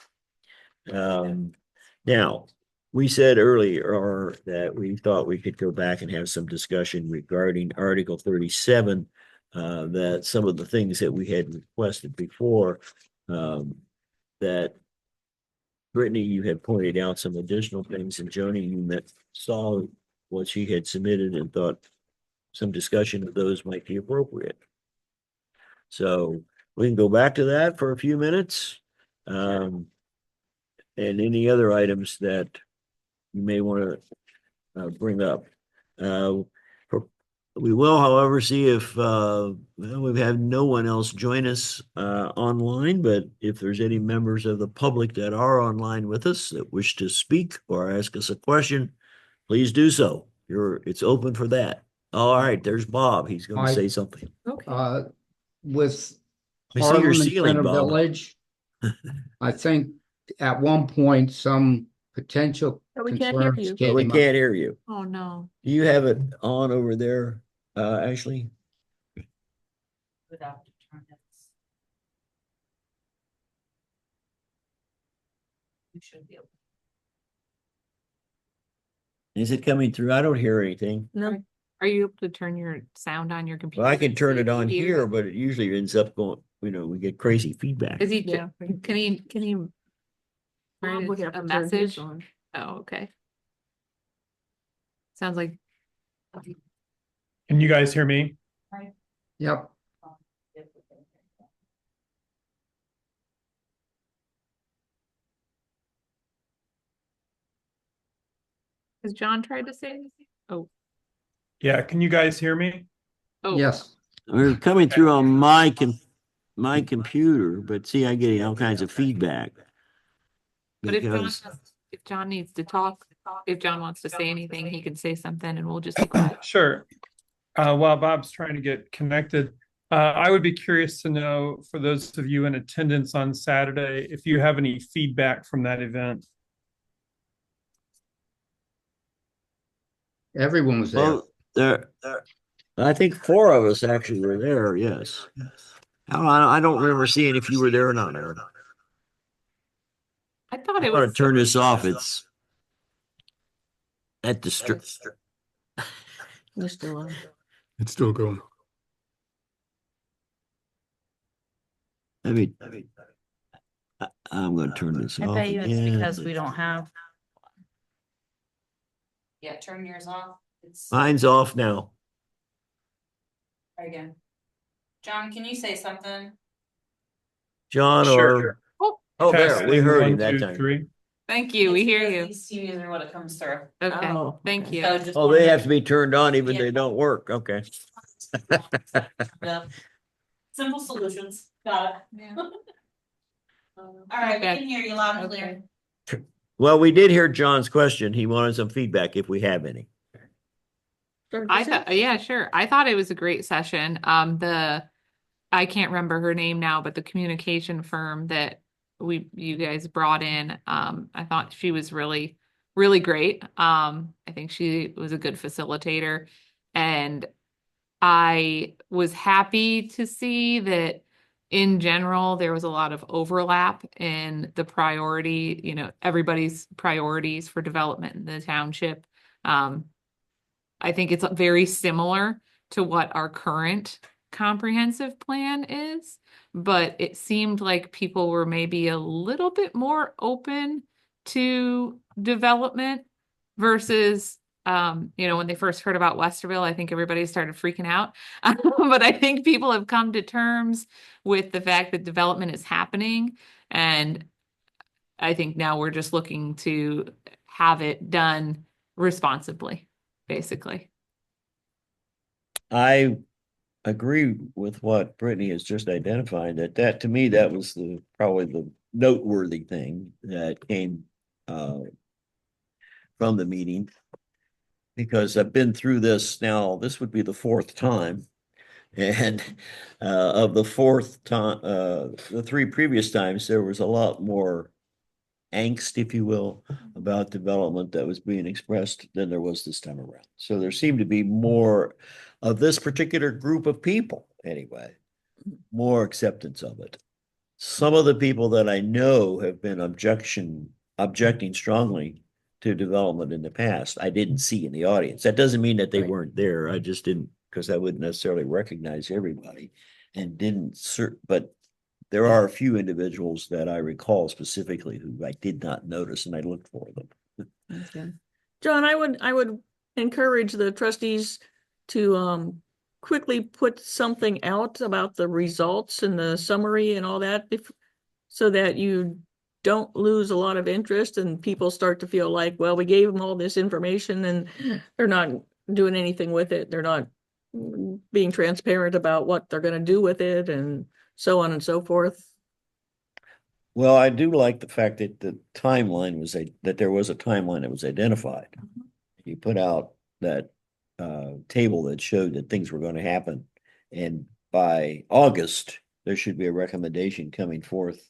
Now, we said earlier that we thought we could go back and have some discussion regarding Article 37. That some of the things that we had requested before, that Brittany, you had pointed out some additional things, and Joni, you saw what she had submitted and thought some discussion of those might be appropriate. So we can go back to that for a few minutes. And any other items that you may want to bring up. We will, however, see if we've had no one else join us online, but if there's any members of the public that are online with us that wish to speak or ask us a question, please do so. It's open for that. All right, there's Bob. He's going to Hi. say something. Okay. With I see your Harlem and ceiling, Center Bob. Village, I think at one point, some potential Oh, we can't hear concerns you. But we came up. can't hear you. Oh, no. Do you have it on over there, Ashley? Without to turn this. You should be able. Is it coming through? I don't hear anything. No, Are you able to turn your sound on your computer? Well, I can turn it on Hear? here, but it usually ends up going, we get crazy feedback. Is he, Yeah. can he Bob write would have a to turn his message? on. Oh, okay. Sounds like. Can you guys hear me? Yep, Has John tried to say anything? Oh, Yeah, can you guys hear me? oh. yes. We're coming through on my computer, but see, I get all kinds of feedback. But if Because John needs to talk, if John wants to say anything, he can say something and we'll just be quiet. Sure. While Bob's trying to get connected, I would be curious to know, for those of you in attendance on Saturday, if you have any feedback from that event. Everyone was there. Well, I think four of us actually were there, yes. I don't remember seeing if you were there or not, Aaron. I thought I'm it gonna was, turn this off. It's at the You're still on. It's still going. I'm gonna turn this I off bet you it's again. because we don't have. Yeah, turn yours off. It's Mine's off now. try again. John, can you say something? John Sure. or, oh, there, we Testing, heard him 1, that 2, time. 3. thank you, we hear you. These TVs are what it comes through. Okay, Oh, thank okay. you. So just Oh, wanted they to- have to be turned on even Yeah. they don't work, okay. Yeah. Simple solutions. Got it. Yeah. All right, we Okay. can hear you loud and clear. Well, we did hear John's question. He wanted some feedback if we have any. I thought, yeah, sure. I thought it was a great session. I can't remember her name now, but the communication firm that you guys brought in, I thought she was really, really great. I think she was a good facilitator, and I was happy to see that in general, there was a lot of overlap in the priority, everybody's priorities for development in the township. I think it's very similar to what our current comprehensive plan is, but it seemed like people were maybe a little bit more open to development versus, when they first heard about Westerville, I think everybody started freaking out. But I think people have come to terms with the fact that development is happening. And I think now we're just looking to have it done responsibly, basically. I agree with what Brittany has just identified, that to me, that was probably the noteworthy thing that came from the meeting. Because I've been through this now, this would be the fourth time. And of the fourth time, the three previous times, there was a lot more angst, if you will, about development that was being expressed than there was this time around. So there seemed to be more of this particular group of people, anyway, more acceptance of it. Some of the people that I know have been objecting strongly to development in the past, I didn't see in the audience. That doesn't mean that they weren't there. I just didn't, because I wouldn't necessarily recognize everybody and but there are a few individuals that I recall specifically who I did not notice, and I looked for them. Okay. John, I would encourage the trustees to quickly put something out about the results and the summary and all that, so that you don't lose a lot of interest and people start to feel like, well, we gave them all this information and they're not doing anything with it. They're not being transparent about what they're going to do with it, and so on and so forth. Well, I do like the fact that the timeline was that there was a timeline that was identified. You put out that table that showed that things were going to happen, and by August there should be a recommendation coming forth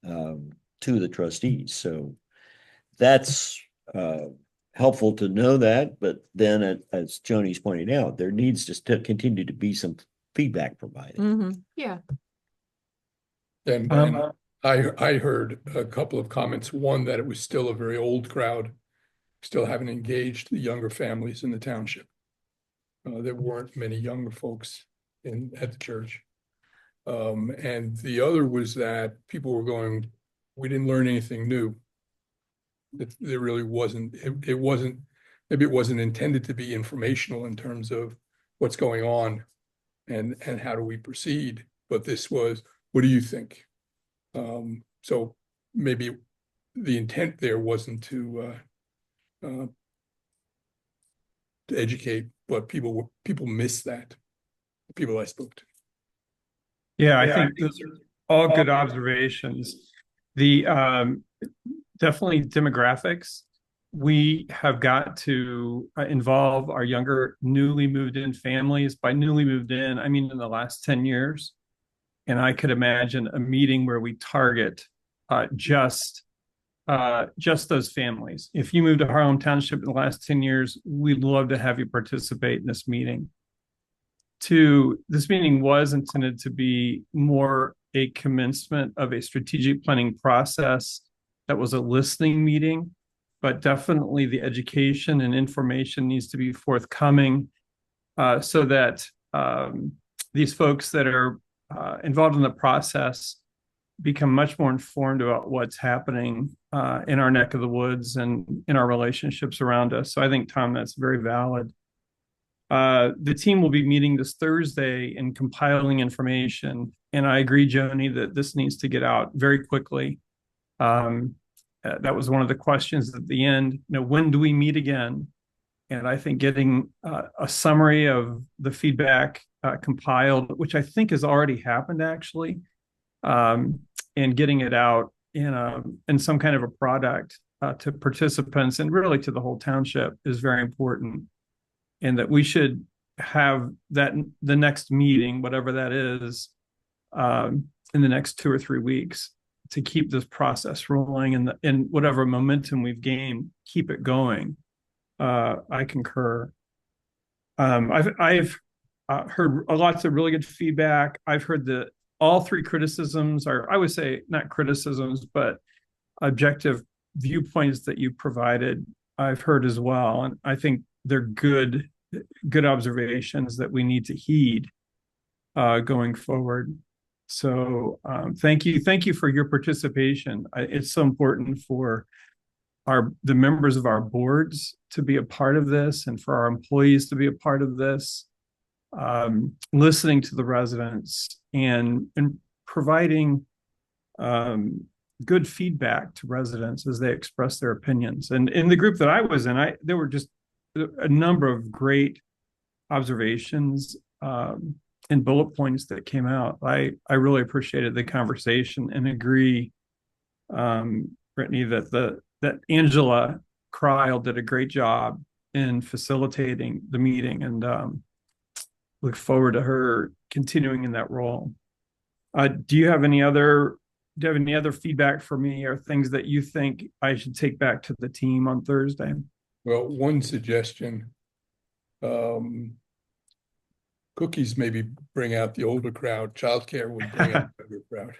to the trustees. So that's helpful to know that. But then, as Joni's pointed out, there needs to continue to be some feedback provided. Mhm. Yeah. And I heard a couple of comments. One, that it was still a very old crowd, still haven't engaged the younger families in the township. There weren't many younger folks at the church. And the other was that people were going, we didn't learn anything new. There really wasn't, it wasn't, maybe it wasn't intended to be informational in terms of what's going on and how do we proceed, but this was, what do you think? So maybe the intent there wasn't to educate, but people missed that, the people I spoke to. Yeah, I think those are all good observations. The definitely demographics we have got to involve our younger newly moved in families. By newly moved in, I mean in the last 10 years. And I could imagine a meeting where we target just those families. If you moved to Harlem Township in the last 10 years, we'd love to have you participate in this meeting. This meeting was intended to be more a commencement of a strategic planning process that was a listening meeting, but definitely the education and information needs to be forthcoming so that these folks that are involved in the process become much more informed about what's happening in our neck of the woods and in our relationships around us. So I think, Tom, that's very valid. The team will be meeting this Thursday and compiling information. And I agree, Joni, that this needs to get out very quickly. That was one of the questions at the end. When do we meet again? And I think getting a summary of the feedback compiled, which I think has already happened actually, and getting it out in some kind of a product to participants and really to the whole township is very important. And that we should have that the next meeting, whatever that is, in the next 2 or 3 weeks to keep this process rolling and whatever momentum we've gained, keep it going. I concur. I've heard lots of really good feedback. I've heard all 3 criticisms, or I would say not criticisms, but objective viewpoints that you provided, I've heard as well. And I think they're good observations that we need to heed going forward. So thank you for your participation. It's so important for the members of our boards to be a part of this and for our employees to be a part of this, listening to the residents and providing good feedback to residents as they express their opinions. And in the group that I was in, there were just a number of great observations and bullet points that came out. I really appreciated the conversation and agree, Brittany, that Angela Kreil did a great job in facilitating the meeting, and look forward to her continuing in that role. Do you have any other feedback for me or things that you think I should take back to the team on Thursday? Well, one suggestion, cookies maybe bring out the older crowd. Childcare would bring out the younger crowd.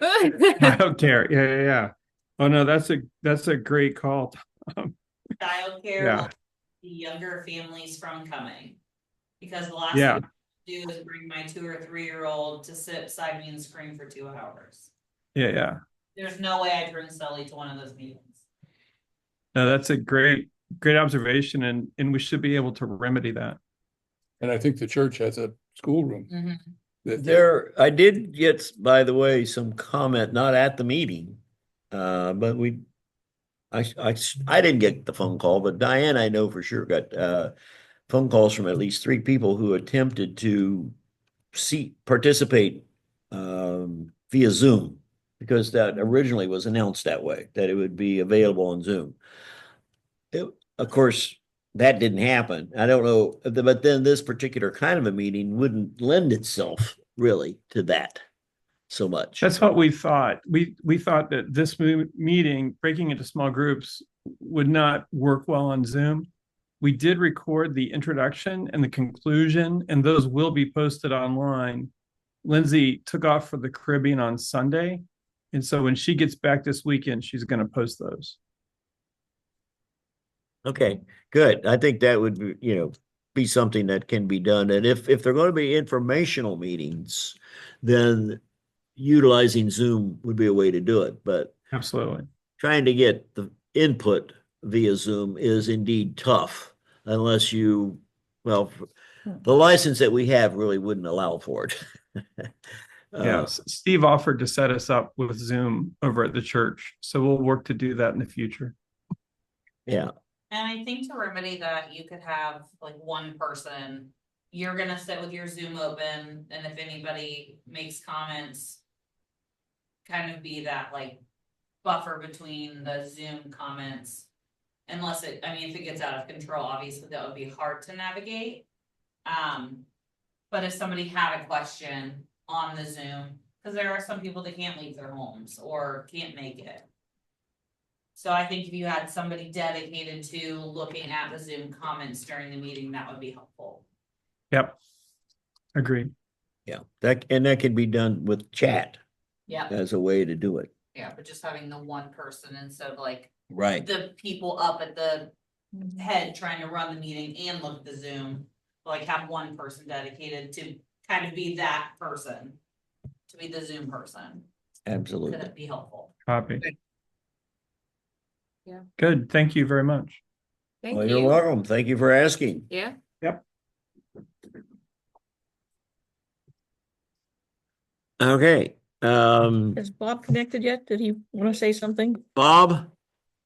Childcare, yeah. Oh no, that's a great call. Childcare Yeah. will keep the younger families from coming. Because the last Yeah. thing I do is bring my 2 or 3-year-old to sit beside me and scream for 2 hours. Yeah. There's no way I'd bring Sully to one of those meetings. No, that's a great observation, and we should be able to remedy that. And I think the church has a schoolroom. I did get, by the way, some comment, not at the meeting, but I didn't get the phone call, but Diane, I know for sure, got phone calls from at least 3 people who attempted to participate via Zoom, because that originally was announced that way, that it would be available on Zoom. Of course, that didn't happen. I don't know, but then this particular kind of a meeting wouldn't lend itself really to that so much. That's what we thought. We thought that this meeting, breaking into small groups, would not work well on Zoom. We did record the introduction and the conclusion, and those will be posted online. Lindsay took off for the Caribbean on Sunday, and so when she gets back this weekend, she's going to post those. Okay, good. I think that would be something that can be done. And if they're going to be informational meetings, then utilizing Zoom would be a way to do it. But Absolutely. trying to get the input via Zoom is indeed tough unless the license that we have really wouldn't allow for it. Yes, Steve offered to set us up with Zoom over at the church, so we'll work to do that in the future. Yeah. And I think to remedy that, you could have like one person, you're gonna sit with your Zoom open, and if anybody makes comments, kind of be that like buffer between the Zoom comments Unless it, I mean, if it gets out of control, obviously that would be hard to navigate. But if somebody had a question on the Zoom, cause there are some people that can't leave their homes or can't make it. So I think if you had somebody dedicated to looking at the Zoom comments during the meeting, that would be helpful. Yep. Agreed. Yeah, that can be done with chat Yeah, as a way to do it. yeah, but just having the one person instead of like Right. the people up at the head trying to run the meeting and look at the Zoom. Like have one person dedicated to kind of be that person, to be the Zoom person. Could Absolutely. it be helpful? Copy. Yeah. Good. Thank you very much. Thank Well, you're you. welcome. Thank you for asking. Yeah, Okay, Is Bob connected yet? Did he want to say something? Bob,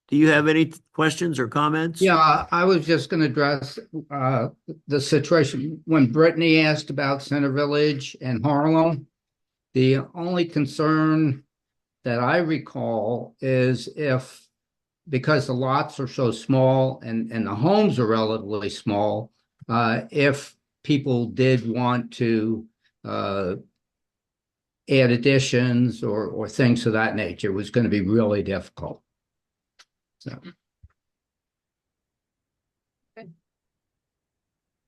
do you have any questions or comments? Yeah, I was just gonna address the situation when Brittany asked about Center Village and Harlem. The only concern that I recall is if, because the lots are so small and the homes are relatively small, if people did want to add additions or things of that nature, it was going to be really difficult. So.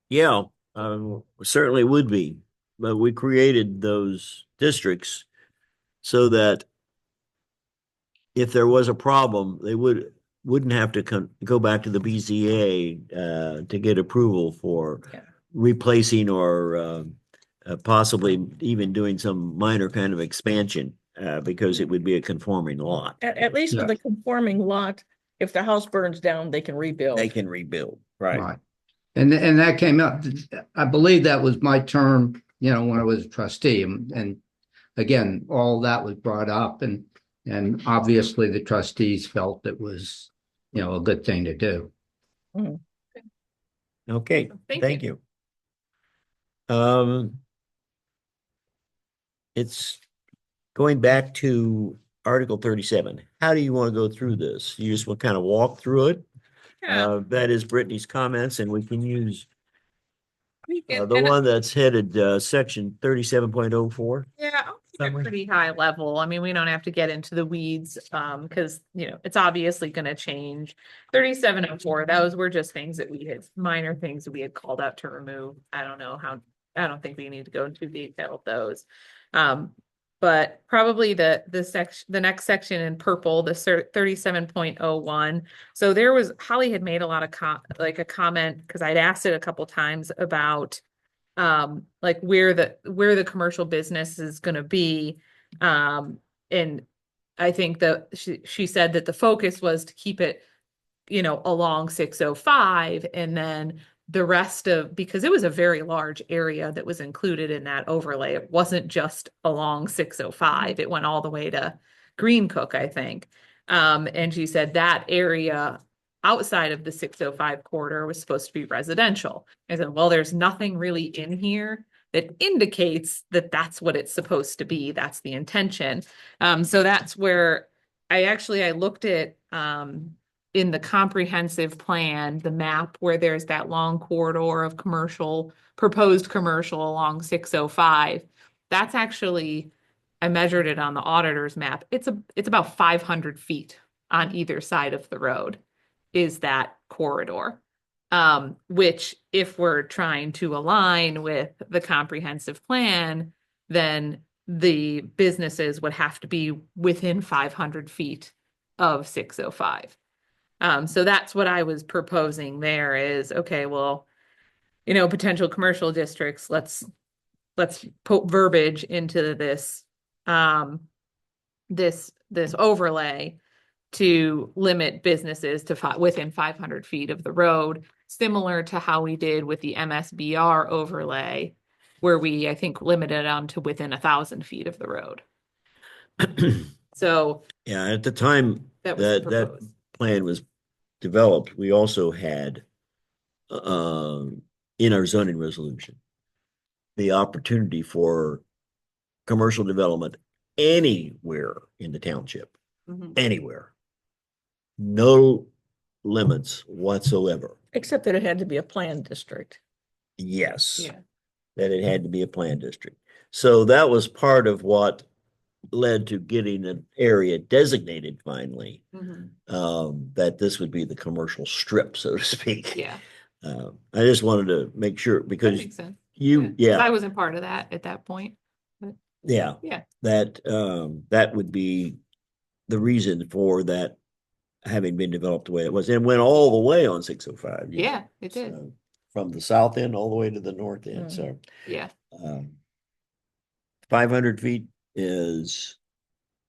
Yeah, certainly would be, but we created those districts so that if there was a problem, they wouldn't have to go back to the BZA to get approval for Yeah. replacing or possibly even doing some minor kind of expansion because it would be a conforming lot. At least with Yeah. a conforming lot, if the house burns down, they can rebuild. They can rebuild, right? Right. And that came up, I believe that was my term, when I was a trustee. And again, all that was brought up and obviously the trustees felt it was, a good thing to do. Okay, Thank thank you. It's going back to Article 37. How do you want to go through this? You just want to kind of walk through it? Yeah. That is Brittany's comments, and we can use And- the and- one that's headed section 37.04. Yeah, I'll keep it Summary. pretty high level. I mean, we don't have to get into the weeds, because, it's obviously gonna change. 3704, those were just things that minor things that we had called out to remove. I don't think we need to go into detail of those. But probably the next section in purple, the 37.01. So Holly had made a lot of a comment, because I'd asked it a couple times about like where the commercial business is gonna be. And I think that she said that the focus was to keep it, along 605, and then the rest because it was a very large area that was included in that overlay. It wasn't just along 605. It went all the way to Green Cook, I think. And she said that area outside of the 605 corridor was supposed to be residential. I said, well, there's nothing really in here that indicates that that's what it's supposed to be. That's the intention. So that's where I looked at, in the comprehensive plan, the map where there's that long corridor of proposed commercial along 605. That's actually, I measured it on the auditor's map. It's about 500 feet on either side of the road is that corridor. Which if we're trying to align with the comprehensive plan, then the businesses would have to be within 500 feet of 605. So that's what I was proposing there is, okay, well, potential commercial districts, let's put verbiage into this, this overlay to limit businesses to within 500 feet of the road, similar to how we did with the MSBR overlay, where we, I think, limited them to within 1,000 feet of the road. So Yeah, at the time that was that proposed. plan was developed, we also had in our zoning resolution the opportunity for commercial development anywhere in the township, Mhm. anywhere. No limits whatsoever. Except that it had to be a planned district. Yes. Yeah. That it had to be a planned district. So that was part of what led to getting an area designated finally, that this would be the commercial strip, so to speak. Yeah, I just wanted to make sure that because makes sense. you, 'Cause yeah, I wasn't part of that at that point. yeah, Yeah, that would be the reason for that having been developed the way it was and went all the way on 605. yeah, it did. So, from the south end all the way to the north end. So, Yeah, 500 feet is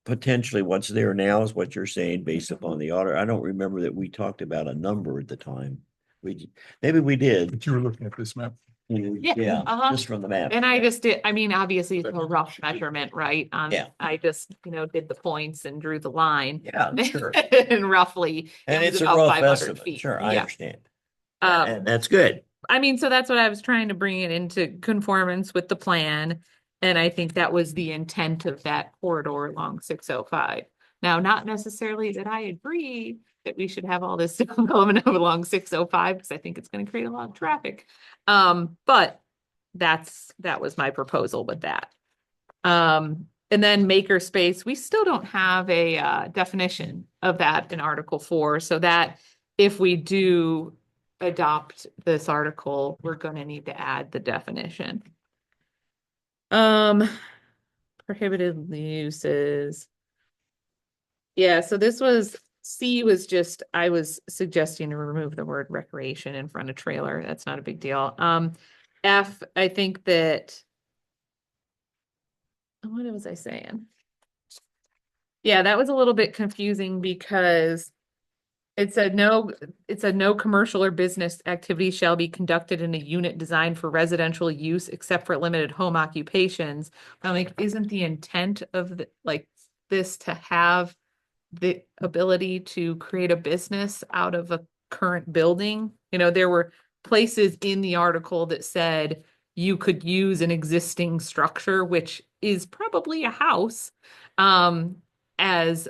potentially what's there now is what you're saying based upon the order. I don't remember that we talked about a number at the time. Maybe we did. But you were looking at this map. Yeah, uh-huh. just from the map. and I just did, I mean, obviously it's a rough measurement, right? Yeah. I just, did the points and drew the line. Yeah, sure. And roughly. And it was it's a about rough 500 estimate. feet. Sure, I Yeah. understand. Um, And that's good. I mean, so that's what I was trying to bring it into conformance with the plan. And I think that was the intent of that corridor along 605. Now, not necessarily that I agree that we should have all this development along 605, because I think it's going to create a lot of traffic. But that was my proposal with that. And then makerspace, we still don't have a definition of that in Article 4, so that if we do adopt this article, we're going to need to add the definition. Prohibited uses. Yeah, so this was, C was just, I was suggesting to remove the word recreation in front of trailer. That's not a big deal. F, I think that, what was I saying? Yeah, that was a little bit confusing because it said no commercial or business activity shall be conducted in a unit designed for residential use except for limited home occupations. I'm like, isn't the intent of this to have the ability to create a business out of a current building? There were places in the article that said you could use an existing structure, which is probably a house, as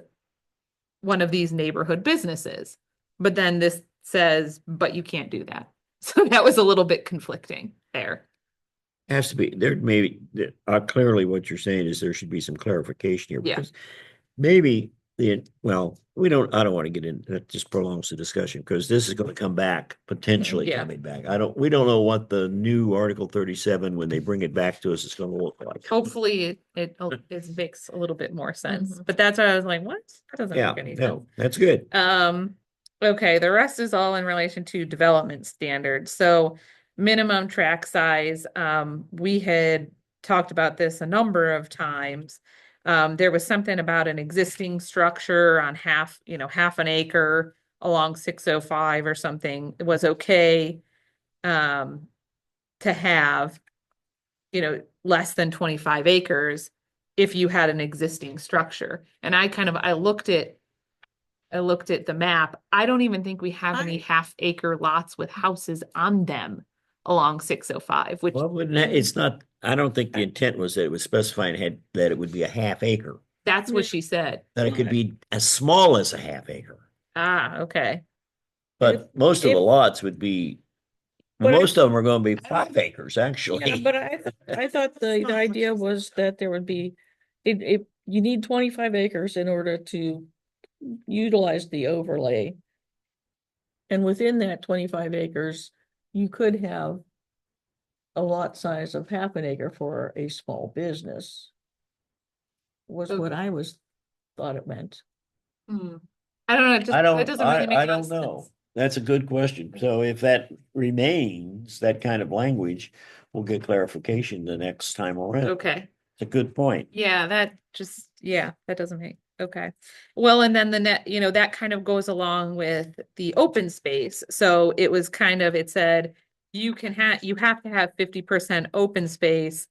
one of these neighborhood businesses. But then this says, but you can't do that. So that was a little bit conflicting there. Has to be, there maybe, clearly what you're saying is there should be some clarification here. Yeah. Because maybe well, I don't want to get in, that just prolongs the discussion because this is going to come back, potentially Yeah. coming back. We don't know what the new Article 37, when they bring it back to us, is going to look like. Hopefully it makes a little bit more sense. But that's why I was like, what? That doesn't Yeah, make any sense. no, that's good. Okay, the rest is all in relation to development standards. So minimum track size, we had talked about this a number of times. There was something about an existing structure on half an acre along 605 or something. It was okay to have, less than 25 acres if you had an existing structure. And I looked at the map. I don't even think we have any half-acre lots with houses on them along 605, which Well, it's not, I don't think the intent was that it was specifying that it would be a half acre, that's what she said. that it could be as small as a half acre. Ah, okay. But most of the if- lots would be, But I- most of them are going to be 5 acres, actually. Yeah, but I thought the idea was that there would be, you need 25 acres in order to utilize the overlay. And within that 25 acres, you could have a lot size of half an acre for a small business. Was what I thought it meant. I don't know. It doesn't really make I a lot don't of know. sense. That's a good question. So if that remains, that kind of language, we'll get clarification the next time around. Okay. It's a good point. Yeah, that doesn't make, okay. Well, and then that kind of goes along with the open space. So it was it said, you have to have 50% open space,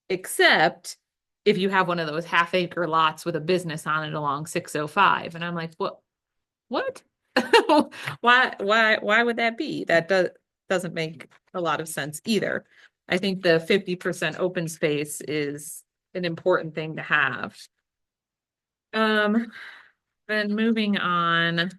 except if you have one of those half-acre lots with a business on it along 605. And I'm like, what? Why would that be? That doesn't make a lot of sense either. I think the 50% open space is an important thing to have. Then moving on.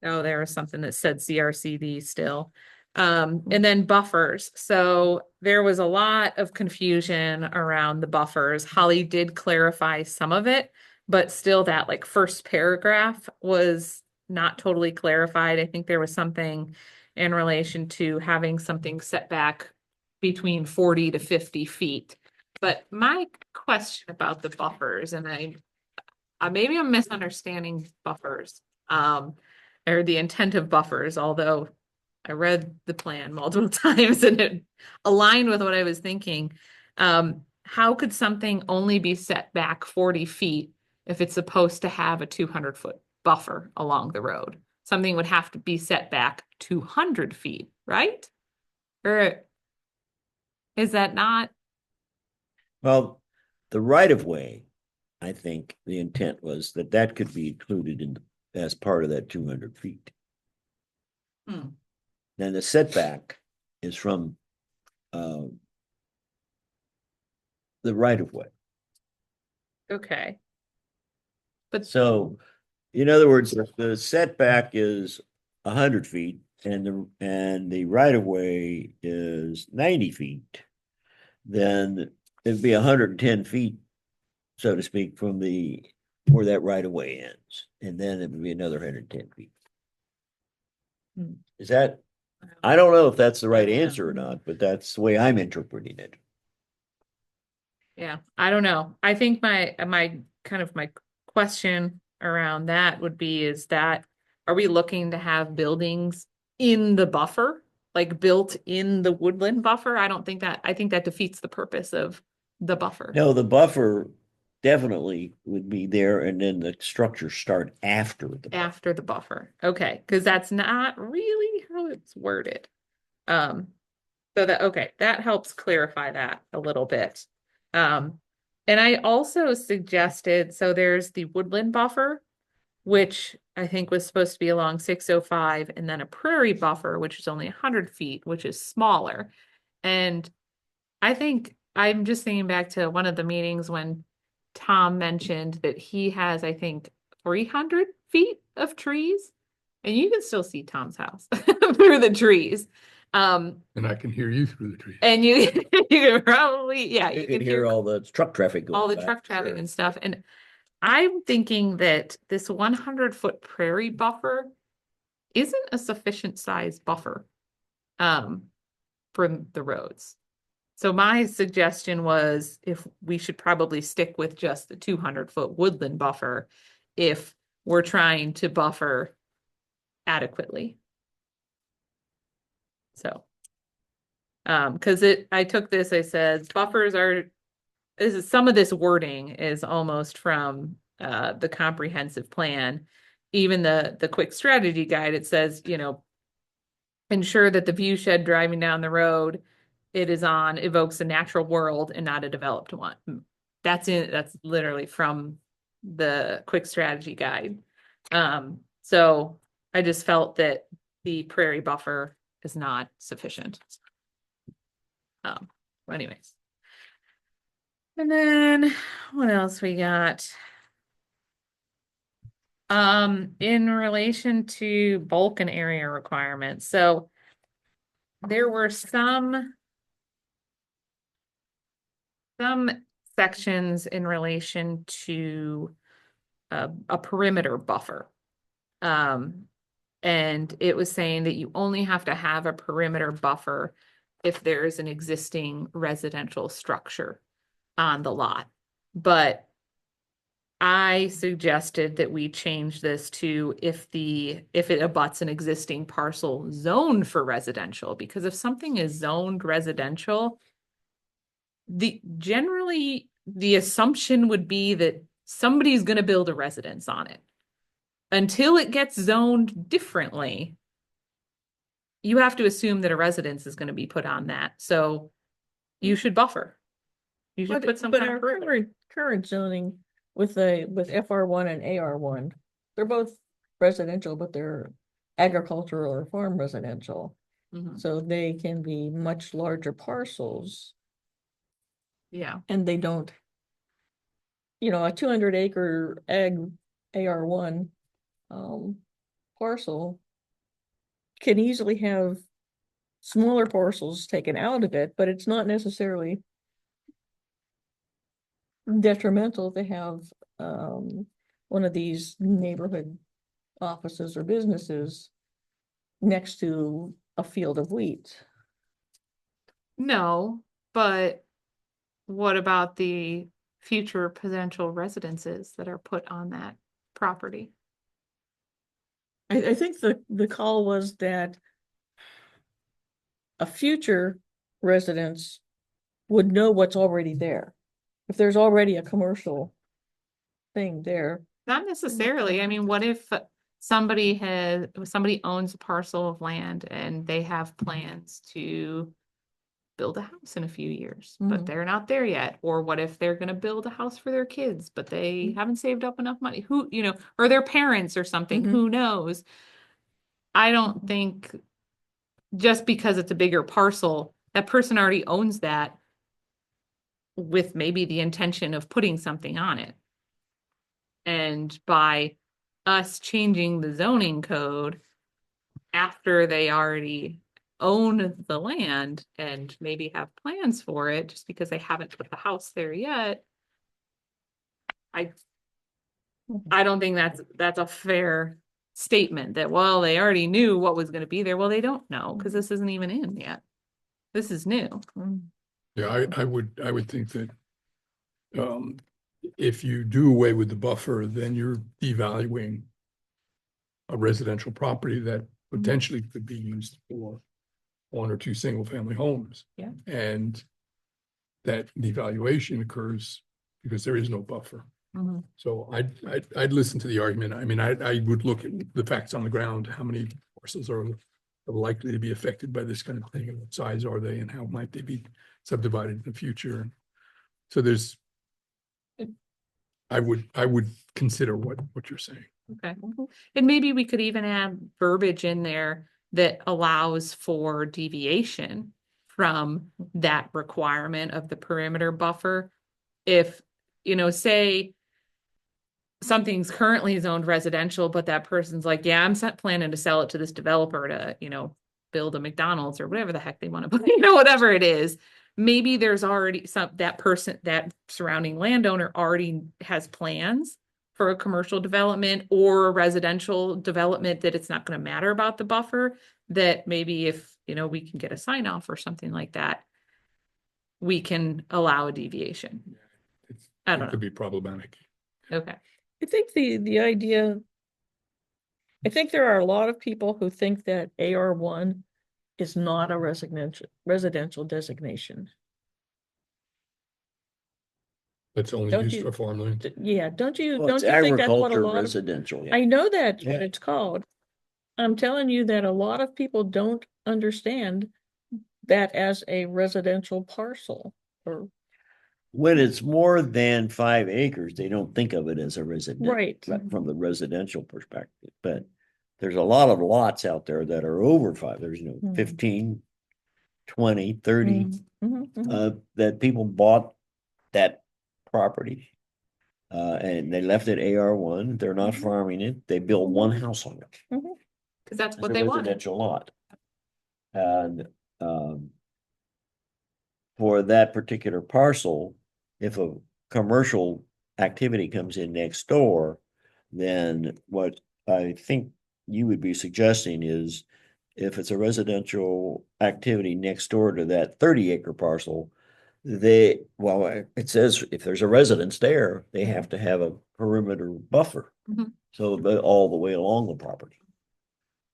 Oh, there was something that said CRCD still. And then buffers. So there was a lot of confusion around the buffers. Holly did clarify some of it, but still that like first paragraph was not totally clarified. I think there was something in relation to having something set back between 40 to 50 feet. But my question about the buffers, and maybe I'm misunderstanding buffers, or the intent of buffers, although I read the plan multiple times and it aligned with what I was thinking. How could something only be set back 40 feet if it's supposed to have a 200-foot buffer along the road? Something would have to be set back 200 feet, right? Or is that not? Well, the right of way, I think the intent was that that could be included in as part of that 200 feet. Hmm. Then the setback is from the right of way. Okay. So, in other words, if the setback is 100 feet and the right of way is 90 feet, then it'd be 110 feet, so to speak, from the where that right of way ends, and then it would be another 110 feet. Hmm. Is that? I don't know if that's the right Yeah. answer or not, but that's the way I'm interpreting it. Yeah, I don't know. I think my kind of my question around that would be is that are we looking to have buildings in the buffer, like built in the woodland buffer? I think that defeats the purpose of the buffer. No, the buffer definitely would be there, and then the structures start after the buffer. After the buffer. Okay, because that's not really how it's worded. So that helps clarify that a little bit. And I also suggested, so there's the woodland buffer, which I think was supposed to be along 605, and then a prairie buffer, which is only 100 feet, which is smaller. And I think I'm just thinking back to one of the meetings when Tom mentioned that he has, I think, 300 feet of trees, and you can still see Tom's house through the trees. And I can hear you through the trees. And you you can probably, yeah, You you can hear all the truck traffic going all the by, truck traffic sure. and stuff. And I'm thinking that this 100-foot prairie buffer isn't a sufficient size buffer for the roads. So my suggestion was if we should probably stick with just the 200-foot woodland buffer if we're trying to buffer adequately. So, because I took this, I said buffers are, some of this wording is almost from the comprehensive plan. Even the quick strategy guide, it says, ensure that the view shed driving down the road evokes a natural world and not a developed one. That's literally from the quick strategy guide. So I just felt that the prairie buffer is not sufficient. Anyways. And then what else we got? In relation to bulk and area requirements. So there were some sections in relation to a perimeter buffer. And it was saying that you only have to have a perimeter buffer if there is an existing residential structure on the lot. But I suggested that we change this to if it abuts an existing parcel zoned for residential, because if something is zoned residential, generally the assumption would be that somebody's going to build a residence on it. Until it gets zoned differently, you have to assume that a residence is going to be put on that. So you should buffer. You should put some But kind our of perimeter. current zoning with FR1 and AR1, they're both residential, but they're agricultural or farm residential. Mhm. So they can be much larger parcels Yeah. and they don't, a 200-acre ag AR1 parcel can easily have smaller parcels taken out of it, but it's not necessarily detrimental to have one of these neighborhood offices or businesses next to a field of wheat. No, but what about the future potential residences that are put on that property? I think the call was that a future residence would know what's already there. If there's already a commercial thing there. Not necessarily. I mean, what if somebody owns a parcel of land and they have plans to build a house in a few years, but Mhm. they're not there yet? Or what if they're gonna build a house for their kids, but they haven't saved up enough money? Who, or their parents or something, Mhm. who knows? I don't think just because it's a bigger parcel, that person already owns that with maybe the intention of putting something on it. And by us changing the zoning code after they already own the land and maybe have plans for it, just because they haven't put the house there yet, I don't think that's a fair statement that, well, they already knew what was going to be there. Well, they don't know because this isn't even in yet. This is new. Mm. Yeah, I would think that if you do away with the buffer, then you're devaluing a residential property that potentially could be used for one or two single-family homes. Yeah. And that devaluation occurs because there is no buffer. Mhm. So I'd listen to the argument. I mean, I would look at the facts on the ground. How many parcels are likely to be affected by this kind of thing? And what size are they and how might they be subdivided in the future? So I would consider what you're saying. Okay. And maybe we could even add verbiage in there that allows for deviation from that requirement of the perimeter buffer. If, say something's currently zoned residential, but that person's like, yeah, I'm planning to sell it to this developer to, build a McDonald's or whatever the heck they want to put, whatever it is. Maybe there's already that surrounding landowner already has plans for a commercial development or a residential development, that it's not going to matter about the buffer, that maybe if, we can get a sign off or something like that, we can allow a deviation. I don't It know. could be problematic. Okay. I think the idea, I think there are a lot of people who think that AR1 is not a residential designation. That's only Don't used you- for farmland. Yeah, don't you Well, it's think that's what a agriculture lot of, residential. I know that's what Yeah. it's called. I'm telling you that a lot of people don't understand that as a residential parcel or, When it's more than 5 acres, they don't think of it as a resident. right. From the residential perspective, but there's a lot of lots out there that are over 5. There's, Mhm. 15, 20, 30, Mhm. that people bought that property. And they left it AR1. They're not Mhm. farming it. They built one house on it. Because that's It's what a they want. residential lot. And, for that particular parcel, if a commercial activity comes in next door, then what I think you would be suggesting is if it's a residential activity next door to that 30-acre parcel, it says if there's a residence there, they have to have a perimeter buffer. Mhm. So all the way along the property.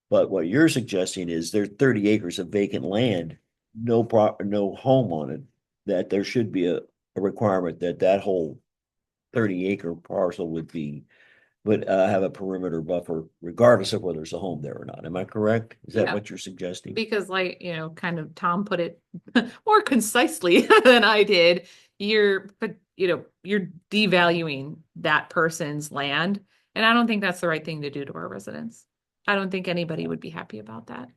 But what you're suggesting is there's 30 acres of vacant land, no home on it, that there should be a requirement that whole 30-acre parcel would have a perimeter buffer regardless of whether there's a home there or not. Am I correct? Is that Yeah. what you're suggesting? Because kind of Tom put it more concisely than I did. You're devaluing that person's land. And I don't think that's the right thing to do to our residents. I don't think anybody would be happy about that.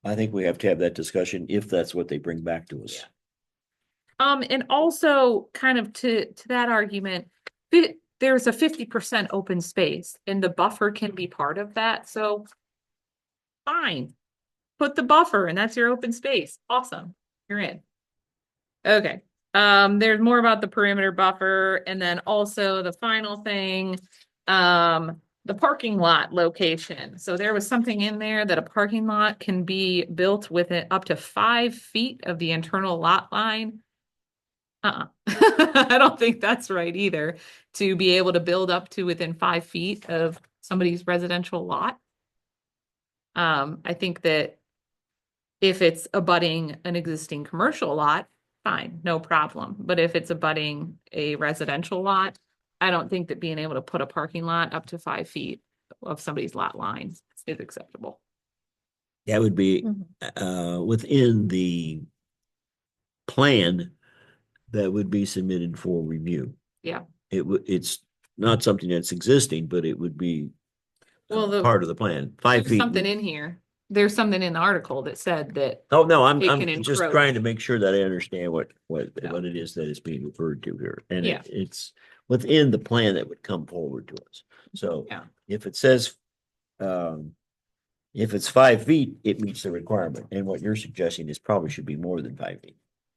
I think we have to have that discussion if that's what they bring back to us. And also kind of to that argument, the there's a 50% open space and the buffer can be part of that, so fine. Put the buffer and that's your open space. Awesome. You're in. Okay. There's more about the perimeter buffer and then also the final thing, the parking lot location. So there was something in there that a parking lot can be built within up to 5 feet of the internal lot line. I don't think that's right either, to be able to build up to within 5 feet of somebody's residential lot. I think that if it's abutting an existing commercial lot, fine, no problem. But if it's abutting a residential lot, I don't think that being able to put a parking lot up to 5 feet of somebody's lot lines is acceptable. That would be Mhm. within the plan that would be submitted for review. Yeah. It's not something that's existing, but it would be Well, part of the plan. 5 there's feet. something in here. There's something in the article that said that, Oh, no, it can I'm just encroach. trying to make sure that I understand what Yeah. it is that is being referred to here. And Yeah. it's within the plan that would come forward to us. So Yeah. if it says, if it's 5 feet, it meets the requirement. And what you're suggesting is probably should be more than 5 feet.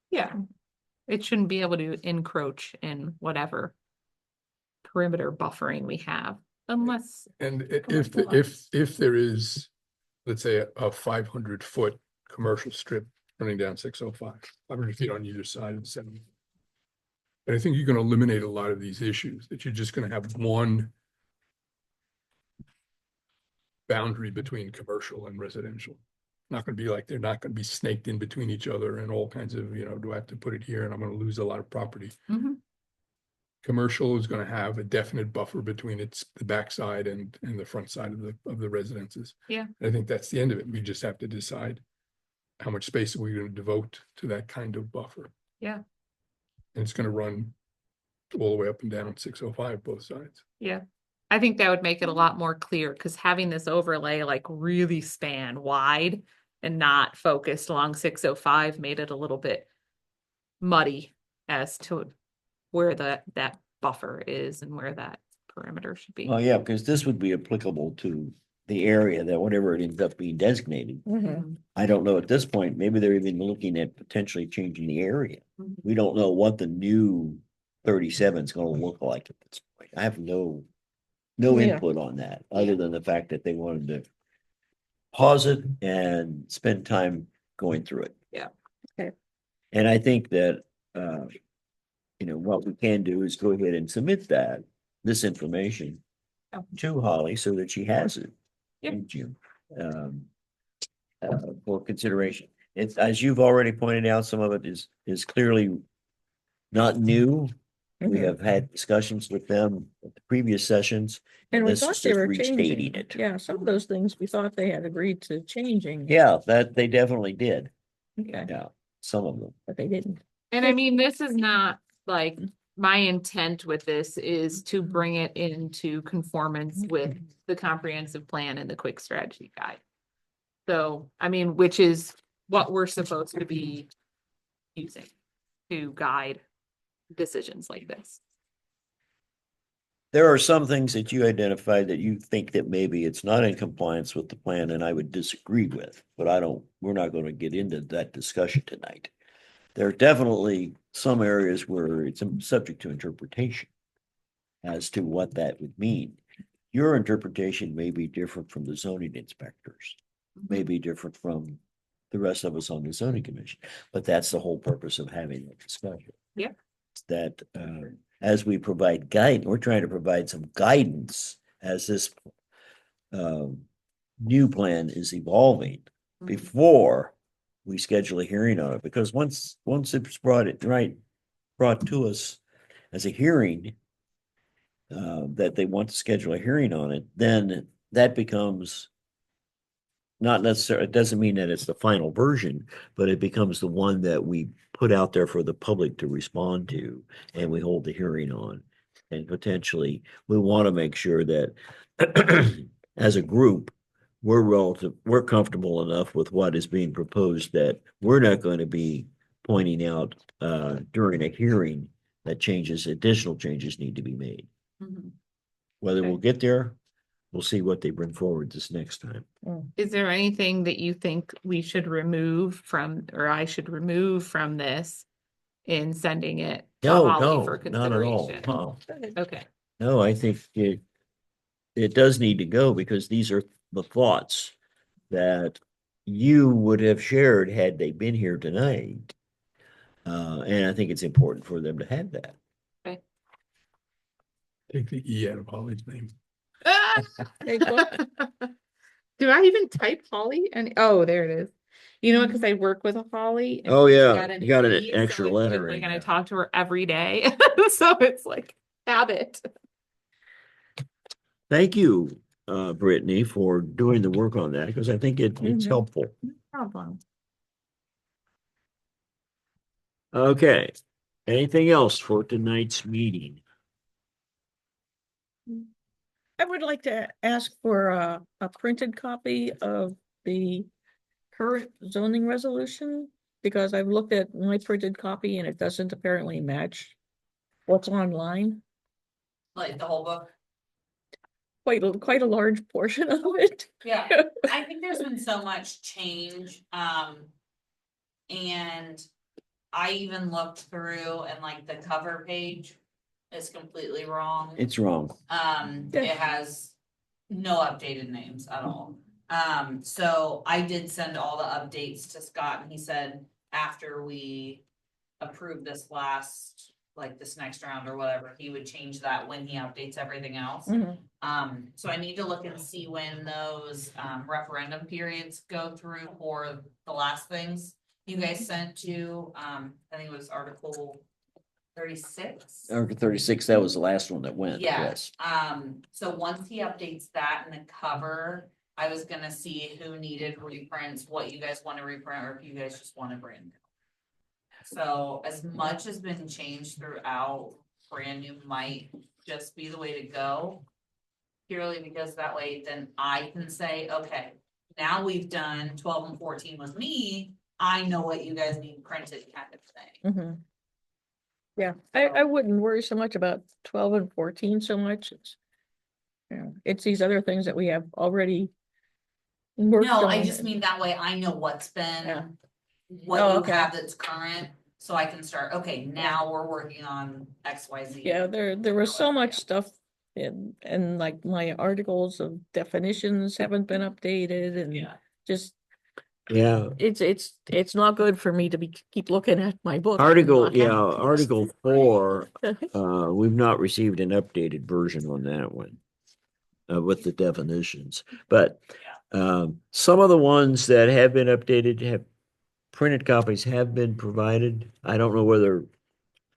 yeah, it shouldn't be able to encroach in whatever perimeter buffering we have, unless, And Commercial lots. if there is, let's say, a 500-foot commercial strip running down 605, 500 feet on either side of the 70. But I think you're going to eliminate a lot of these issues, that you're just going to have one boundary between commercial and residential. Not going to be like, they're not going to be snaked in between each other and all kinds of, do I have to put it here and I'm going to lose a lot of property. Mhm. Commercial is going to have a definite buffer between the backside and the front side of the residences. Yeah. I think that's the end of it. We just have to decide how much space are we going to devote to that kind of buffer. Yeah. And it's going to run all the way up and down 605, both sides. Yeah. I think that would make it a lot more clear, because having this overlay like really span wide and not focused along 605 made it a little bit muddy as to where that buffer is and where that perimeter should be. Well, yeah, because this would be applicable to the area that whatever it ends up being designated. Mhm. I don't know at this point, maybe they're even looking at potentially changing the area. Mhm. We don't know what the new 37 is gonna look like at this point. I have no Yeah. input on that, other than the fact that they wanted to pause it and spend time going through it. Yeah. Okay. And I think that, what we can do is go ahead and submit this information Oh. to Holly so that she has it. Yeah. in June, for consideration. It's, as you've already pointed out, some of it is clearly not new. We Mhm. have had discussions with them at the previous sessions. And we This thought is they just were restating changing. it. Yeah, some of those things we thought they had agreed to changing. Yeah, that they definitely did. Okay, Yeah, some of them. but they didn't. And I mean, this is not like, my intent with this is to bring it into conformance with the comprehensive plan and the quick strategy guide. So, I mean, which is what we're supposed to be using to guide decisions like this. There are some things that you identified that you think that maybe it's not in compliance with the plan, and I would disagree with, but we're not going to get into that discussion tonight. There are definitely some areas where it's subject to interpretation as to what that would mean. Your interpretation may be different from the zoning inspectors, may be different from the rest of us on the zoning commission, but that's the whole purpose of having that discussion. Yeah. That, as we provide guidance, we're trying to provide some guidance as this new plan is evolving Mhm. before we schedule a hearing on it, because once it's brought to us as a hearing, that they want to schedule a hearing on it, then that becomes not necessarily, it doesn't mean that it's the final version, but it becomes the one that we put out there for the public to respond to, and we hold the hearing on. And potentially, we want to make sure that as a group, we're comfortable enough with what is being proposed that we're not going to be pointing out during a hearing that additional changes need to be made. Whether Okay. we'll get there, we'll see what they bring forward this next time. Is there anything that you think we should remove from, or I should remove from this in sending it to No, Holly for no, not at all. consideration? Okay, No, I think it does need to go because these are the thoughts that you would have shared had they been here tonight. And I think it's important for them to have that. Take the E out of Holly's name. Take what? do I even type Holly? And, oh, there it is. You know, because I work with a Holly. and Oh, she's yeah, you got an E, so extra it's letter Like, in and I there. talk to her every day, so it's like habit. Thank you, Brittany, for doing the work on that because I think it's Mhm. helpful. Problem. Okay, anything else for tonight's meeting? I would like to ask for a printed copy of the current zoning resolution, because I've looked at my printed copy and it doesn't apparently match what's online. Like the whole book. Quite a large portion of it. Yeah, I think there's been so much change, and I even looked through and like the cover page is completely wrong. It's wrong. It has no updated names at all. So I did send all the updates to Scott and he said after we approve this this next round or whatever, he would change that when he updates everything else. Mhm. So I need to look and see when those referendum periods go through for the last things you guys sent to, I think it was Article 36. Article 36, that was the last one that went, Yeah, yes. so once he updates that in the cover, I was gonna see who needed reprints, what you guys wanna reprint, or if you guys just want a brand new. So as much has been changed throughout, brand new might just be the way to go. Purely because that way then I can say, okay, now we've done 12 and 14 with me, I know what you guys need printed kind of thing. Mhm. Yeah, I wouldn't worry so much about 12 and 14 so much. It's these other things that we have already worked No, on. I just mean that way I know what's Yeah. been, what Oh, you okay. have that's current, so I can start, okay, now we're working on X, Y, Z. Yeah, there was so Whatever, much yeah. stuff and like my articles of definitions haven't been updated and Yeah. just, Yeah, it's not good for me to keep looking at my book. and Article, not yeah, have- Article 4, we've not received an updated version on that one. With the definitions, but some of the ones that have been updated have printed copies have been provided. I don't know whether,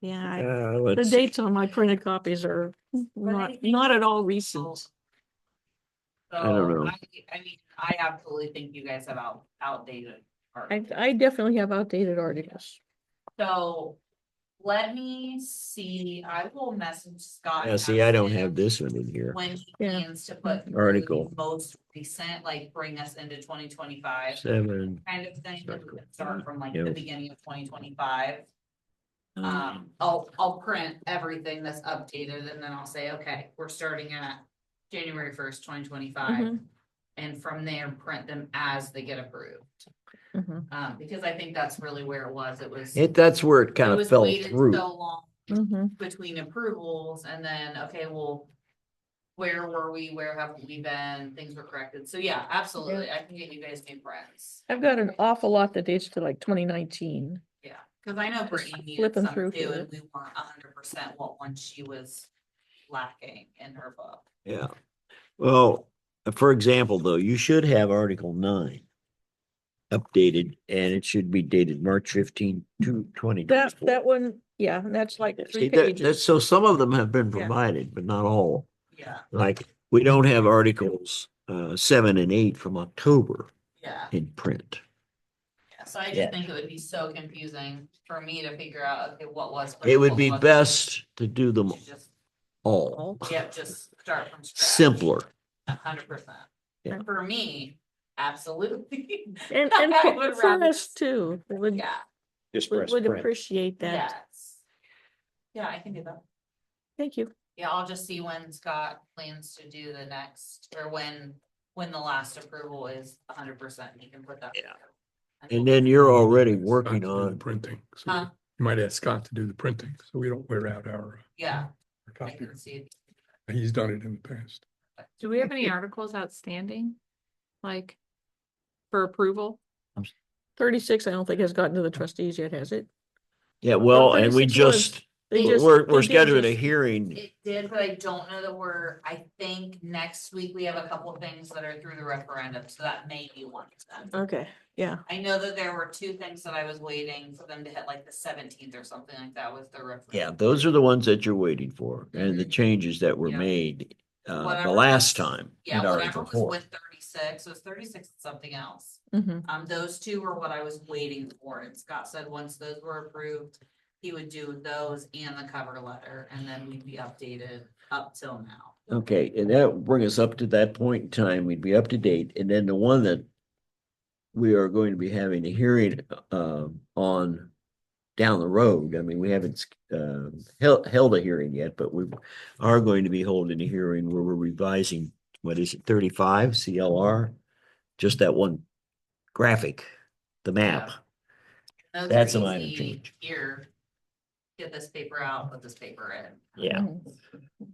Yeah, the let's, dates on my printed copies are not at all recent. So, I don't know. I mean, I absolutely think you guys have outdated. art. I definitely have outdated articles. So, let me see, I will message Scott. yeah, and see, I don't ask him have this one in here. When he Yeah. plans to put through Article. the most recent, like bring us into 2025 7. kind of thing, and we can start from like Yeah. the beginning of 2025. Um, I'll print everything that's updated and then I'll say, okay, we're starting at January 1st, 2025. Mhm. And from there, print them as they get approved. Mhm. Because I think that's really where it was. that's where it kind It of was fell waited through. so long Mhm. between approvals and then, okay, well, where were we? Where have we been? Things were corrected. So yeah, absolutely. I can get you guys new prints. I've got an awful lot that dates to like 2019. Yeah, because I know Brittany needed flipping some through too, here. and we weren't 100% what one she was lacking in her book. Yeah. Well, for example, though, you should have Article 9 updated and it should be dated March 15, 2020. That one, yeah, that's like See, 3 pages. so some of them have been Yeah. provided, but not all. Yeah, Like, we don't have Articles 7 and 8 from October yeah. in print. So I Yeah. just think it would be so confusing for me to figure out, okay, what was. It would be what wasn't. best to do them To Just, all. yeah, just start from scratch. Simpler. 100%. Yeah. And for me, absolutely. And I would for rather us just- too, Yeah, Just would appreciate that. yes. Yeah, I can do that. Thank you. Yeah, I'll just see when Scott plans to do the next, or when the last approval is 100%, he can put that. Yeah. together. And then you're already Scott working to do the on, printing. So Huh? you might ask Scott to do the printing, so we don't wear out our Yeah, I copier. can see. He's done it in the past. Do we have any articles outstanding? Like for approval? 36, I don't think has gotten to the trustees yet, has it? yeah, well, and 36 we was- just, They We're- just. we're they did scheduling a just- hearing. It did, but I don't know that I think next week we have a couple of things that are through the referendum, so that may be one of them. Okay, yeah. I know that there were two things that I was waiting for them to hit, like the 17th or something like that was the referendum. Yeah, those are the ones that you're waiting for and the Mhm. changes that were Yeah. made the Whatever last was- time. Yeah, in whatever Article was 4. with 36, it was 36 and something else. Mhm. Those two were what I was waiting for, and Scott said once those were approved, he would do those and the cover letter, and then we'd be updated up till now. Okay, and that will bring us up to that point in time, we'd be up to date, and then the one that we are going to be having a hearing on down the road. I mean, we haven't held a hearing yet, but we are going to be holding a hearing where we're revising, what is it, 35 CLR? Just that one graphic, the map. Those That's are a minor easy. change. Here, get this paper out, put this paper in. Yeah.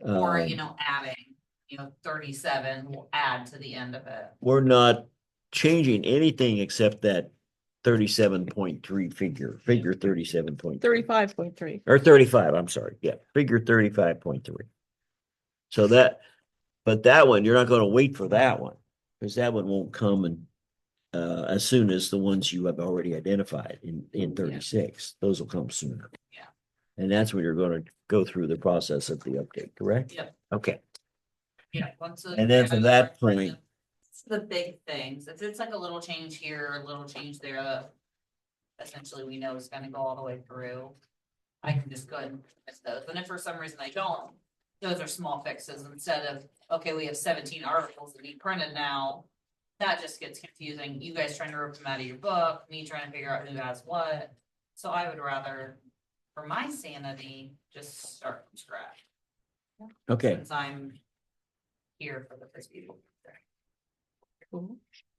Or, Um, adding, 37, we'll add to the end of it. We're not changing anything except that 37.3 figure 37.3. 35.3. Or 35, I'm sorry, yeah, figure 35.3. So that, but that one, you're not gonna wait for that one, because that one won't come and as soon as the ones you have already identified in 36, those will come sooner. Yeah. And that's when you're gonna go through the process of the update, correct? Yep. Okay, Yeah. And then from that point- It's the big things. If it's like a little change here, a little change there, essentially we know it's gonna go all the way through. I can just go ahead and fix those. And if for some reason I don't, those are small fixes instead of, okay, we have 17 articles that need printed now. That just gets confusing. You guys trying to rip them out of your book, me trying to figure out who has what. So I would rather, for my sanity, just start from scratch. okay, Since I'm here for the proceeding.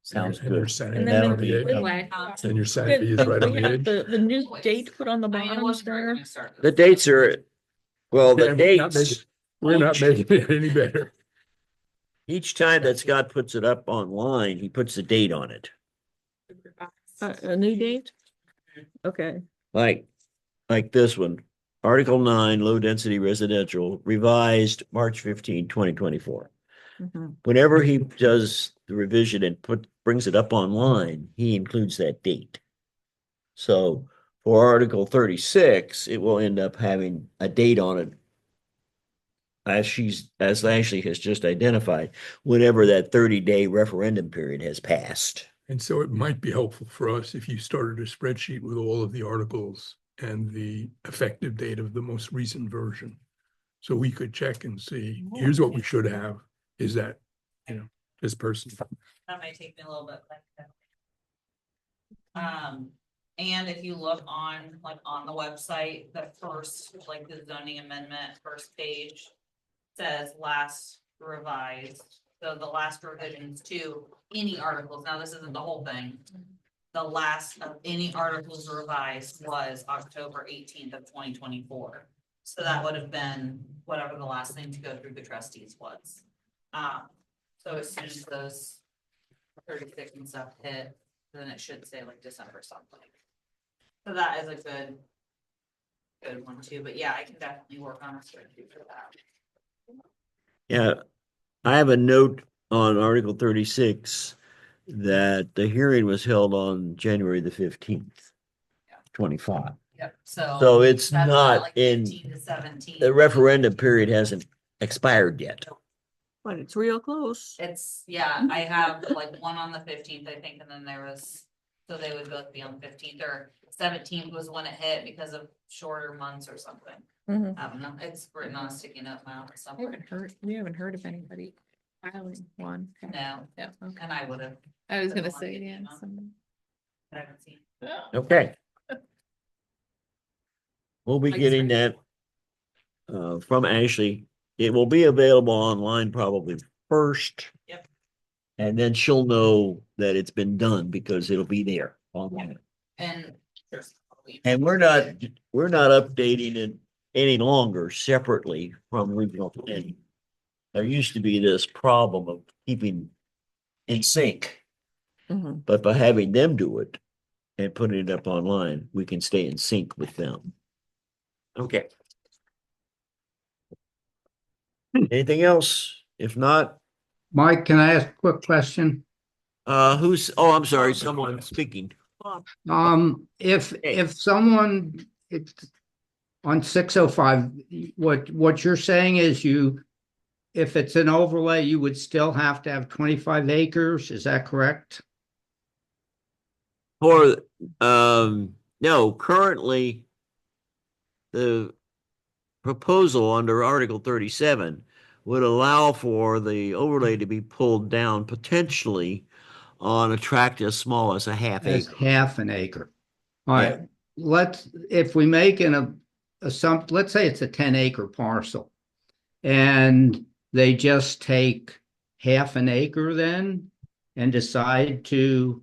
sounds And your good. Saturday And is then that'll on be the it. edge. And your Saturday is right on We the have edge. the new Always. date put on the I mean, it bottom wasn't there. gonna start The this. dates are, well, Yeah, the we're not dates, We're not making it any better. each time that Scott puts it up online, he puts the date on it. A new date? Okay. Like this one, Article 9, low density residential, revised March 15, 2024. Mhm. Whenever he does the revision and brings it up online, he includes that date. So for Article 36, it will end up having a date on it. As Ashley has just identified, whenever that 30-day referendum period has passed. And so it might be helpful for us if you started a spreadsheet with all of the articles and the effective date of the most recent version. So we could check and see, here's what we should have, is that, this person. That might take me a little bit. And if you look on the website, the first, like the zoning amendment, first page says last revised. So the last revisions to any articles. Now, this isn't the whole thing. The last of any articles revised was October 18th of 2024. So that would have been whatever the last thing to go through the trustees was. So as soon as those 36 and stuff hit, then it should say like December something. So that is a good one too, but yeah, I can definitely work on a spreadsheet for that. Yeah, I have a note on Article 36 that the hearing was held on January the 15th, Yeah. 25. Yep, so. So it's that's not like in, 15 to 17. the referendum period hasn't expired yet. But it's real close. It's, yeah, I have like one on the 15th, I think, and then there was, so they would both be on the 15th or 17th was when it hit because of shorter months or something. Mhm. I don't know, it's written on a sticky note now or I something. we haven't heard of anybody filing one. No, Yeah, okay. and I would have, I was The gonna one say, that yeah. came out. I haven't seen. Okay. We'll be Like getting spring. that from Ashley it will be available online probably first. Yep. And then she'll know that it's been done because it'll be there online. And there's probably. And we're not updating it any longer separately from regional planning. There used to be this problem of keeping in sync, Mhm. but by having them do it and putting it up online, we can stay in sync with them. Okay. Anything else? If not, Mike, can I ask a quick question? I'm sorry, someone speaking. If someone, it's on 605, what you're saying is if it's an overlay, you would still have to have 25 acres, is that correct? For, no, currently the proposal under Article 37 would allow for the overlay to be pulled down potentially on a tract as small as a half As acre. half an acre. All right, if we make let's say it's a 10-acre parcel and they just take half an acre then and decide to,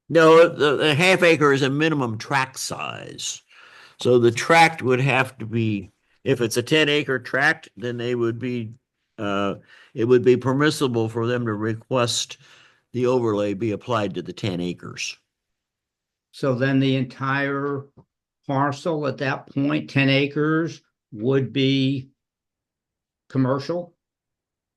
No, the half acre is a minimum tract size. So the tract would have to be, if it's a 10-acre tract, then it would be permissible for them to request the overlay be applied to the 10 acres. so then the entire parcel at that point, 10 acres, would be commercial?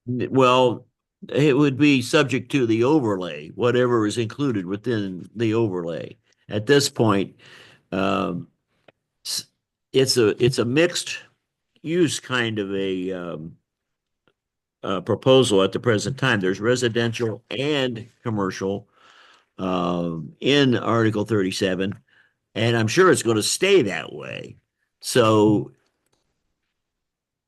Well, it would be subject to the overlay, whatever is included within the overlay. At this point, it's a mixed use kind of a proposal at the present time. There's residential and commercial in Article 37, and I'm sure it's going to stay that way. So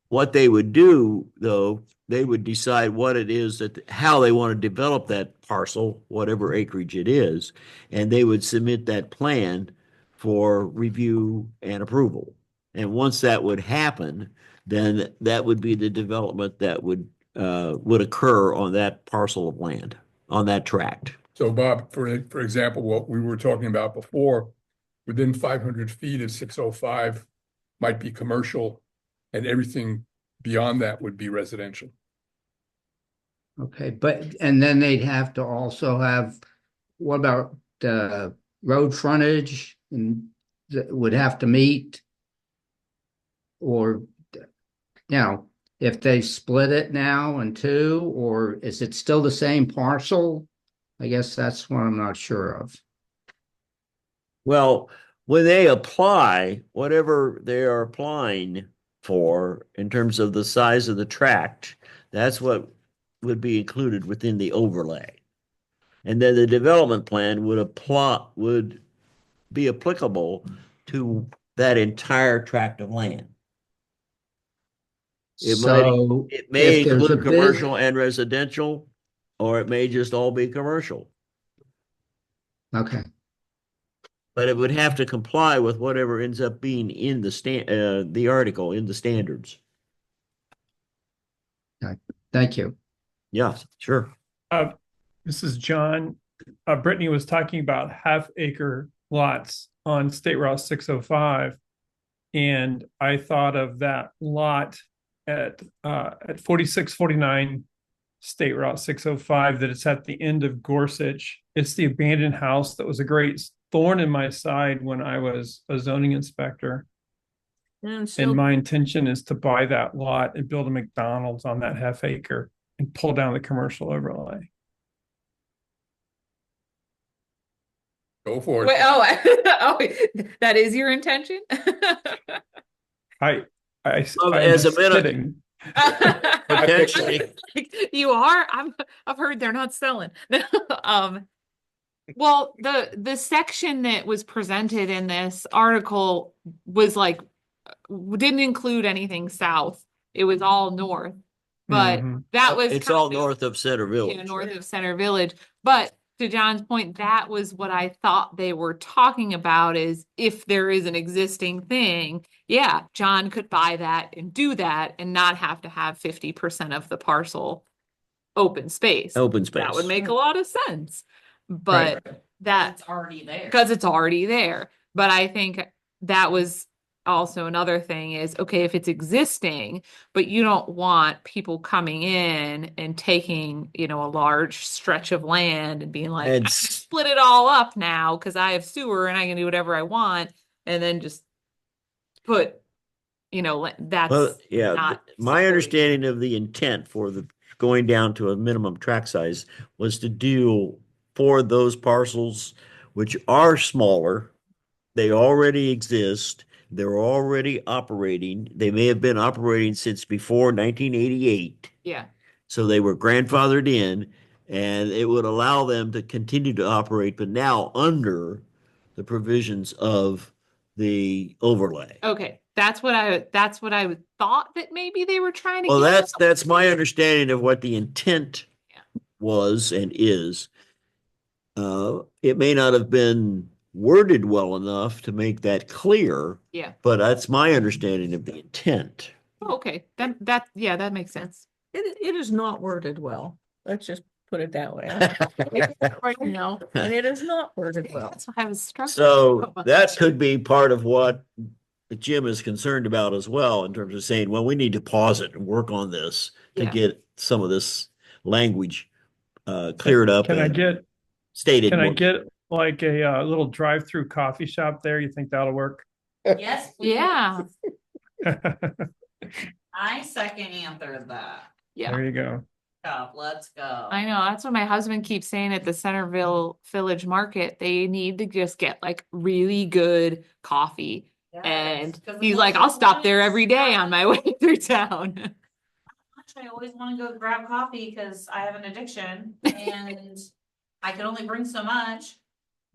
what they would do, though, they would decide what it is how they want to develop that parcel, whatever acreage it is, and they would submit that plan for review and approval. And once that would happen, then that would be the development that would occur on that parcel of land, on that tract. So Bob, for example, what we were talking about before, within 500 feet of 605 might be commercial and everything beyond that would be residential. Okay, and then they'd have to also have, what about road frontage and would have to meet? Or, if they split it now in two, or is it still the same parcel? I guess that's what I'm not sure of. Well, when they apply, whatever they are applying for in terms of the size of the tract, that's what would be included within the overlay. And then the development plan would be applicable to that entire tract of land. It may if there's a include commercial and residential, or it may just all be commercial. Okay, But it would have to comply with whatever ends up being in the article in the standards. thank you. Yeah, sure. This is John. Brittany was talking about half-acre lots on State Route 605. And I thought of that lot at 4649 State Route 605, that it's at the end of Gorsuch. It's the abandoned house that was a great thorn in my side when I was a zoning inspector. And And my intention is to buy that lot and build a McDonald's on that half acre and pull down the commercial overlay. Go for it. Wait, oh, that is your intention? I'm As a just minute- kidding. Potentially. You are? I've heard they're not selling. Well, the section that was presented in this article was didn't include anything south. It was all north. But Mhm. that was It's kind all of- north of Center yeah, Village. north of Center Village. But to John's point, that was what I thought they were talking about is if there is an existing thing, yeah, John could buy that and do that and not have to have 50% of the parcel open space. Open space. That would make a lot of sense. But That's already there. because it's already there. But I think that was also another thing is, okay, if it's existing, but you don't want people coming in and taking, you know, a large stretch of land and being like, I can It's- split it all up now because I have sewer and I can do whatever I want, and then just put, you know, that's Well, yeah, not my supported. understanding of the intent for the going down to a minimum tract size was to deal for those parcels which are smaller. They already exist. They're already operating. They may have been operating since before 1988. Yeah. So they were grandfathered in, and it would allow them to continue to operate, but now under the provisions of the overlay. Okay, that's what I thought that maybe they were trying to Well, get at. that's my understanding of what the intent Yeah. was and is. It may not have been worded well enough to make that clear, Yeah. but that's my understanding of the intent. Okay, that makes sense. It is not worded well. Let's just put it that way. Right now, and it is not worded well. That's why I was struggling. So that could be part of what Jim is concerned about as well, in terms of saying, well, we need to pause it and work on this to Yeah. get some of this language cleared up Can I and get, stated. can I more- get like a little drive-through coffee shop there? You think that'll work? Yes. please. Yeah, I second answer that. yeah. There you go. Let's go. I know, that's what my husband keeps saying at the Centerville Village Market. They need to just get like really good coffee. Yes, And 'cause he's the like, local I'll stop there ones- every day on my way through town. I always want to go grab coffee because I have an addiction and I can only bring so much.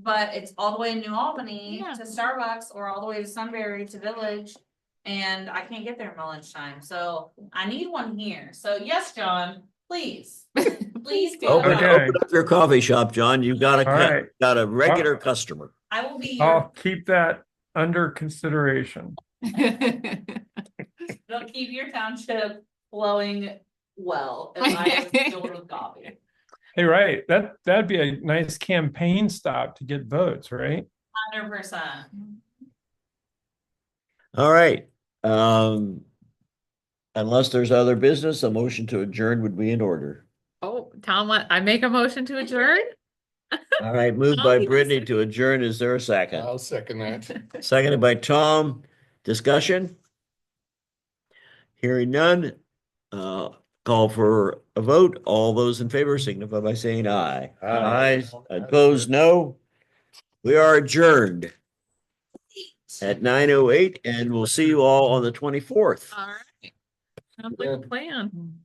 But it's all the way in New Albany Yeah. to Starbucks or all the way to Sunbury to Village. And I can't get there in my lunchtime, so I need one here. So yes, John, please, please do. Open, Okay. open up your coffee shop, John. You've got All right. got a regular customer. I will be I'll here. keep that under consideration. It'll keep your township flowing well if I was filled with coffee. Hey, right, that'd be a nice campaign stop to get votes, right? 100%. All right. Unless there's other business, a motion to adjourn would be in order. Oh, Tom, I make a motion to adjourn? All right, moved Oh, by yes. Brittany to adjourn. Is there a second? I'll second that. Seconded by Tom. Discussion? Hearing none. Call for a vote. All those in favor signify by saying aye. Aye. Opposed, no. We are adjourned at 9:08, and we'll see you all on the 24th. All right. Sounds like a plan.